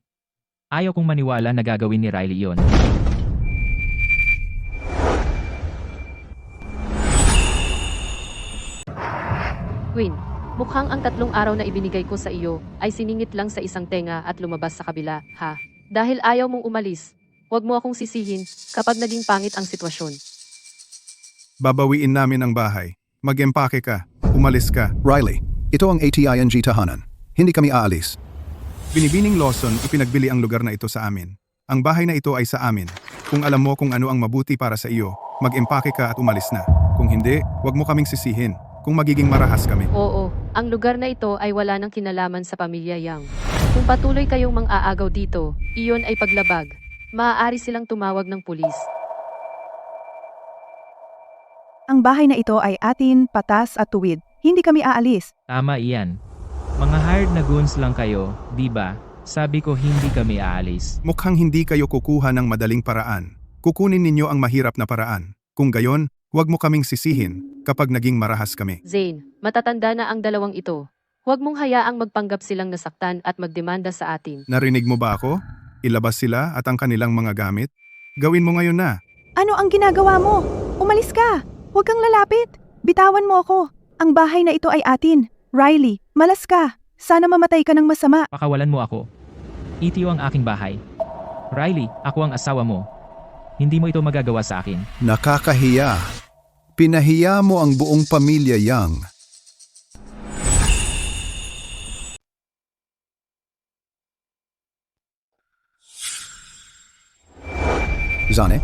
Ayaw kong maniwala na gagawin ni Riley yon. Queen, mukhang ang 3 araw na ibinigay ko sa iyo ay siningit lang sa isang tenga at lumabas sa kabila, ha? Dahil ayaw mong umalis, huwag mo akong sisihin kapag naging pangit ang sitwasyon. Babawiin namin ang bahay. Mag-empake ka. Umalis ka. Riley, ito ang ATING tahanan. Hindi kami aalis. Binibining Lawson, ipinagbili ang lugar na ito sa amin. Ang bahay na ito ay sa amin. Kung alam mo kung ano ang mabuti para sa iyo, mag-empake ka at umalis na. Kung hindi, huwag mo kaming sisihin. Kung magiging marahas kami. Oo, ang lugar na ito ay wala ng kinalaman sa pamilya Yang. Kung patuloy kayong mang-aagaw dito, iyon ay paglabag. Maaari silang tumawag ng pulis. Ang bahay na ito ay atin, patas at tuwid. Hindi kami aalis. Tama iyan. Mga hired na goons lang kayo, di ba? Sabi ko hindi kami aalis. Mukhang hindi kayo kukuha ng madaling paraan. Kukunin ninyo ang mahirap na paraan. Kung gayon, huwag mo kaming sisihin kapag naging marahas kami. Zane, matatanda na ang dalawang ito. Huwag mong hayaang magpanggap silang nasaktan at magdemanda sa atin. Narinig mo ba ako? Ilabas sila at ang kanilang mga gamit? Gawin mo ngayon na. Ano ang ginagawa mo? Umalis ka! Huwag kang lalapit! Bitawan mo ako! Ang bahay na ito ay atin. Riley, malas ka! Sana mamatay ka ng masama. Pakawalan mo ako. Itiyo ang aking bahay. Riley, ako ang asawa mo. Hindi mo ito magagawa sa akin. Nakakahiya. Pinahiya mo ang buong pamilya Yang. Zane?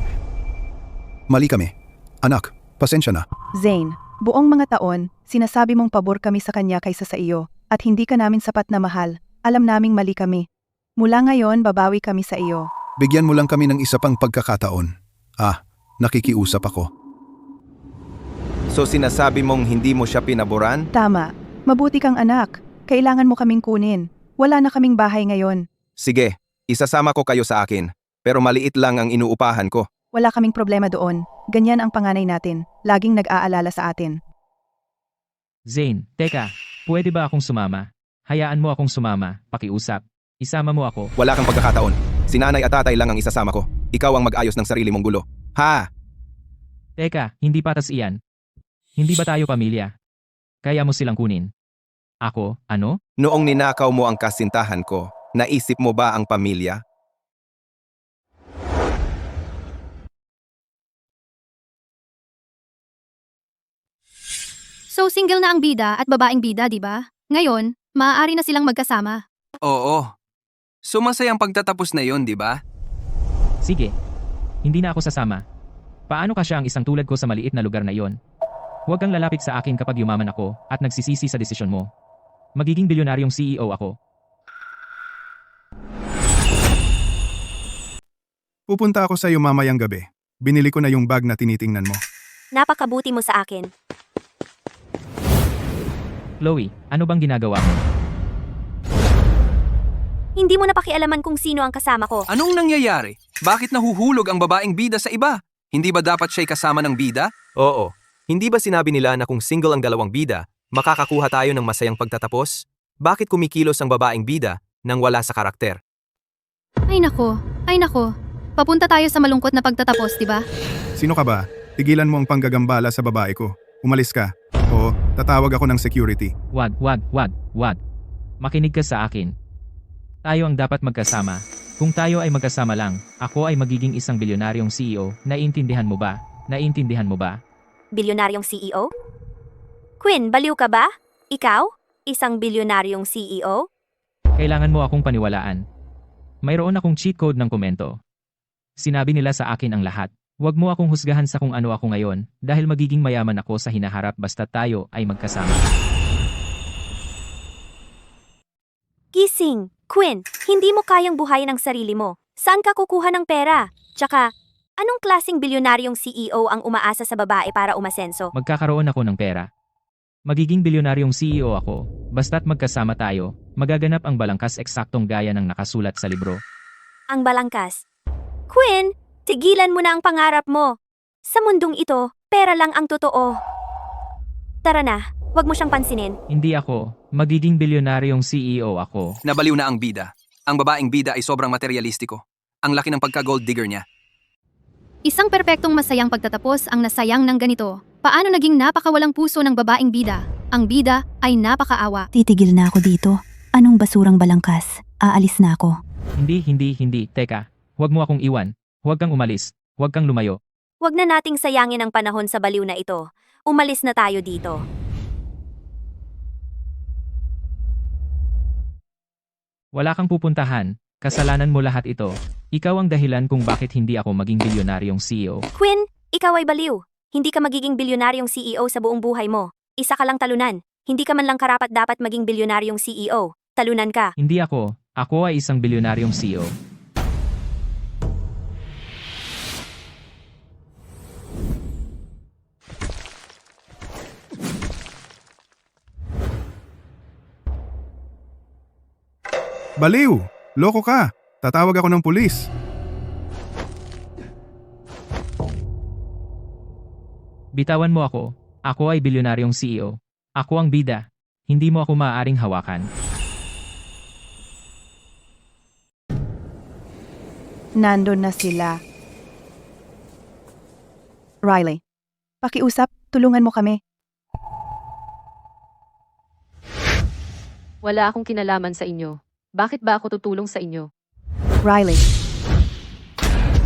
Mali kami. Anak, pasensya na. Zane, buong mga taon, sinasabi mong pabor kami sa kanya kaysa sa iyo, at hindi ka namin sapat na mahal. Alam naming mali kami. Mula ngayon, babawi kami sa iyo. Bigyan mo lang kami ng isa pang pagkakataon. Nakikiusap ako. So sinasabi mong hindi mo siya pinaboran? Tama. Mabuti kang anak. Kailangan mo kaming kunin. Wala na kaming bahay ngayon. Sige, isasama ko kayo sa akin. Pero maliit lang ang inuupahan ko. Wala kaming problema doon. Ganyan ang panganay natin. Laging nag-aalala sa atin. Zane, teka. Pwede ba akong sumama? Hayaan mo akong sumama. Pakiusap. Isama mo ako. Wala kang pagkakataon. Si nanay at tatay lang ang isasama ko. Ikaw ang mag-ayos ng sarili mong gulo. Ha? Teka, hindi patas iyan. Hindi ba tayo pamilya? Kaya mo silang kunin. Ako, ano? Noong ninakaw mo ang kasintahan ko, naisip mo ba ang pamilya? So single na ang bida at babaeng bida, di ba? Ngayon, maaari na silang magkasama. Oo. So masayang pagtatapos na yon, di ba? Sige. Hindi na ako sasama. Paano ka siya ang isang tulad ko sa maliit na lugar na iyon? Huwag kang lalapit sa akin kapag yumaman ako at nagsisisi sa desisyon mo. Magiging bilyonaryong CEO ako. Pupunta ako sa iyo mamayang gabi. Binili ko na yung bag na tinitingnan mo. Napakabuti mo sa akin. Chloe, ano bang ginagawa mo? Hindi mo napakialaman kung sino ang kasama ko. Anong nangyayari? Bakit nahuhulog ang babaeng bida sa iba? Hindi ba dapat siya'y kasama ng bida? Oo. Hindi ba sinabi nila na kung single ang dalawang bida, makakakuha tayo ng masayang pagtatapos? Bakit kumikilos ang babaeng bida nang wala sa karakter? Ay nako. Papunta tayo sa malungkot na pagtatapos, di ba? Sino ka ba? Tigilan mo ang panggagambala sa babae ko. Umalis ka. O, tatawag ako ng security. Wag. Makinig ka sa akin. Tayo ang dapat magkasama. Kung tayo ay magkasama lang, ako ay magiging isang bilyonaryong CEO. Naiintindihan mo ba? Bilyonaryong CEO? Quinn, baliw ka ba? Ikaw? Isang bilyonaryong CEO? Kailangan mo akong paniwalaan. Mayroon akong cheat code ng komento. Sinabi nila sa akin ang lahat. Huwag mo akong husgahan sa kung ano ako ngayon, dahil magiging mayaman ako sa hinaharap basta tayo ay magkasama. Gising, Quinn, hindi mo kayang buhayin ang sarili mo. Saan ka kukuha ng pera? Tsaka, anong klaseng bilyonaryong CEO ang umaasa sa babae para umasenso? Magkakaroon ako ng pera. Magiging bilyonaryong CEO ako, basta't magkasama tayo, magaganap ang balangkas eksaktong gaya ng nakasulat sa libro. Ang balangkas. Quinn, tigilan mo na ang pangarap mo. Sa mundong ito, pera lang ang totoo. Tara na, wag mo siyang pansinin. Hindi ako, magiging bilyonaryong CEO ako. Nabaliw na ang bida. Ang babaeng bida ay sobrang materyalistiko. Ang laki ng pagka-gold digger niya. Isang perpektong masayang pagtatapos ang nasayang ng ganito. Paano naging napakawalang puso ng babaeng bida? Ang bida ay napakaawa. Titigil na ako dito. Anong basurang balangkas? Aalis na ako. Hindi. Teka, huwag mo akong iwan. Huwag kang umalis. Huwag kang lumayo. Wag na nating sayangin ang panahon sa baliw na ito. Umalis na tayo dito. Wala kang pupuntahan. Kasalanan mo lahat ito. Ikaw ang dahilan kung bakit hindi ako maging bilyonaryong CEO. Quinn, ikaw ay baliw. Hindi ka magiging bilyonaryong CEO sa buong buhay mo. Isa ka lang talunan. Hindi ka man lang karapat dapat maging bilyonaryong CEO. Talunan ka. Hindi ako. Ako ay isang bilyonaryong CEO. Baliw! Loko ka! Tatawag ako ng pulis. Bitawan mo ako. Ako ay bilyonaryong CEO. Ako ang bida. Hindi mo ako maaaring hawakan. Nandun na sila. Riley, pakiusap, tulungan mo kami. Wala akong kinalaman sa inyo. Bakit ba ako tutulong sa inyo? Riley,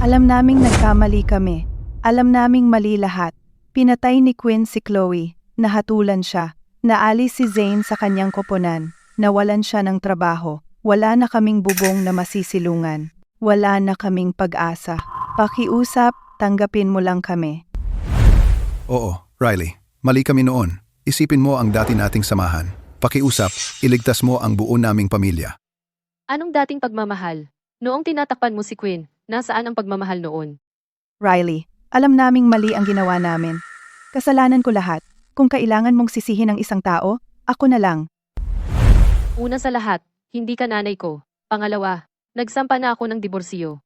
alam naming nagkamali kami. Alam naming mali lahat. Pinatay ni Quinn si Chloe. Nahatulan siya. Naalis si Zane sa kanyang koponan. Nawalan siya ng trabaho. Wala na kaming bubong na masisilungan. Wala na kaming pag-asa. Pakiusap, tanggapin mo lang kami. Oo, Riley. Mali kami noon. Isipin mo ang dati nating samahan. Pakiusap, iligtas mo ang buo naming pamilya. Anong dating pagmamahal? Noong tinatakpan mo si Quinn, nasaan ang pagmamahal noon? Riley, alam naming mali ang ginawa namin. Kasalanan ko lahat. Kung kailangan mong sisihin ang isang tao, ako na lang. Una sa lahat, hindi ka nanay ko. Pangalawa, nagsampa na ako ng diborsyo.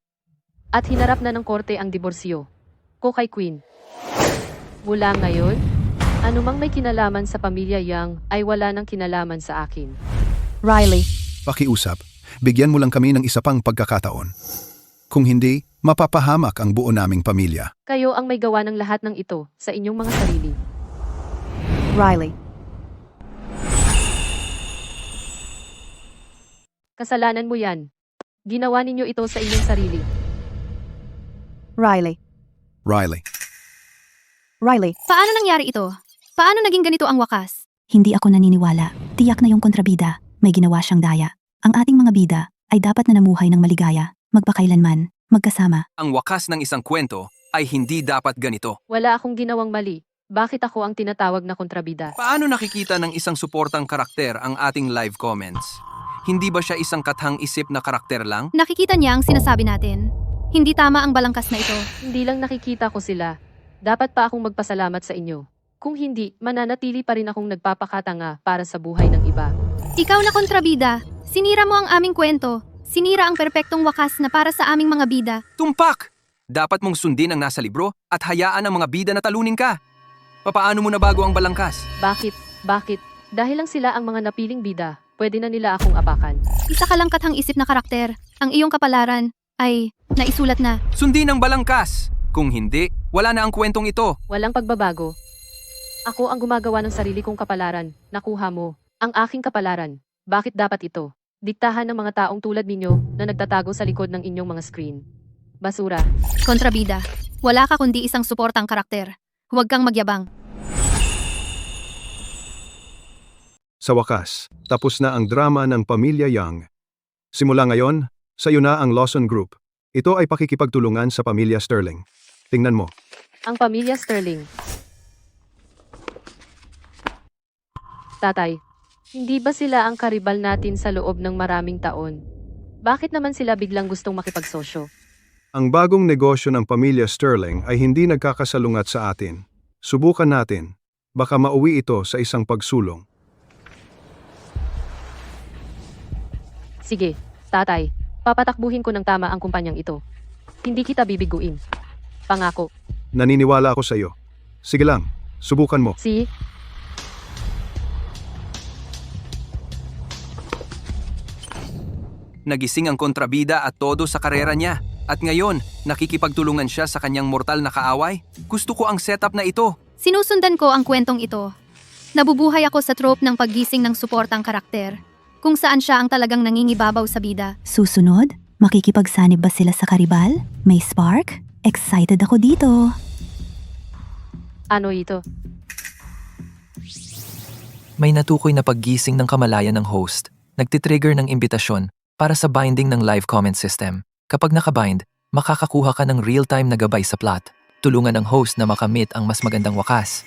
At hinarap na ng korte ang diborsyo ko kay Quinn. Mula ngayon, anumang may kinalaman sa pamilya Yang ay wala nang kinalaman sa akin. Riley, Pakiusap, bigyan mo lang kami ng isa pang pagkakataon. Kung hindi, mapapahamak ang buo naming pamilya. Kayo ang may gawa ng lahat ng ito sa inyong mga sarili. Riley, Kasalanan mo yan. Ginawa ninyo ito sa inyong sarili. Riley, Riley, Riley. Paano nangyari ito? Paano naging ganito ang wakas? Hindi ako naniniwala. Tiyak na yung kontrabida. May ginawa siyang daya. Ang ating mga bida ay dapat na namuhay ng maligaya, magpakailanman, magkasama. Ang wakas ng isang kwento ay hindi dapat ganito. Wala akong ginawang mali. Bakit ako ang tinatawag na kontrabida? Paano nakikita ng isang suportang karakter ang ating live comments? Hindi ba siya isang kathang-isip na karakter lang? Nakikita niya ang sinasabi natin. Hindi tama ang balangkas na ito. Hindi lang nakikita ko sila. Dapat pa akong magpasalamat sa inyo. Kung hindi, mananatili pa rin akong nagpapakatanga para sa buhay ng iba. Ikaw na kontrabida. Sinira mo ang aming kwento. Sinira ang perpektong wakas na para sa aming mga bida. Tumpak! Dapat mong sundin ang nasa libro at hayaan ang mga bida na talunin ka. Papaano mo nabago ang balangkas? Bakit? Dahil lang sila ang mga napiling bida, pwede na nila akong apakan. Isa ka lang kathang-isip na karakter. Ang iyong kapalaran ay naisulat na. Sundin ang balangkas! Kung hindi, wala na ang kwentong ito. Walang pagbabago. Ako ang gumagawa ng sarili kong kapalaran. Nakuha mo. Ang aking kapalaran. Bakit dapat ito? Diktahan ng mga taong tulad ninyo na nagtatago sa likod ng inyong mga screen. Basura. Kontrabida. Wala ka kundi isang suportang karakter. Huwag kang magyabang. Sa wakas, tapos na ang drama ng pamilya Yang. Simula ngayon, sayo na ang Lawson Group. Ito ay pakikipagtulungan sa pamilya Sterling. Tingnan mo. Ang pamilya Sterling. Tatay, hindi ba sila ang karibal natin sa loob ng maraming taon? Bakit naman sila biglang gustong makipagsosyo? Ang bagong negosyo ng pamilya Sterling ay hindi nagkakasalungat sa atin. Subukan natin. Baka mauwi ito sa isang pagsulong. Sige, tatay, papatakbuhin ko ng tama ang kumpanyang ito. Hindi kita bibiguin. Pangako. Naniniwala ako sa iyo. Sige lang, subukan mo. Si, Nagising ang kontrabida at todo sa karera niya. At ngayon, nakikipagtulungan siya sa kanyang mortal na kaaway. Gusto ko ang setup na ito. Sinusundan ko ang kwentong ito. Nabubuhay ako sa trope ng paggising ng suportang karakter, kung saan siya ang talagang nangingibabaw sa bida. Susunod, makikipagsanib ba sila sa karibal? May spark? Excited ako dito. ano ito? May natukoy na paggising ng kamalayan ng host. Nagtitrigger ng imbitasyon para sa binding ng live comment system. Kapag nakabind, makakakuha ka ng real-time na gabay sa plot. Tulungan ng host na makamit ang mas magandang wakas.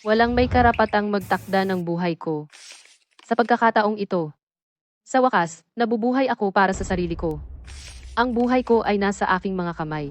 Walang may karapatang magtakda ng buhay ko. Sa pagkakataong ito, sa wakas, nabubuhay ako para sa sarili ko. Ang buhay ko ay nasa aking mga kamay.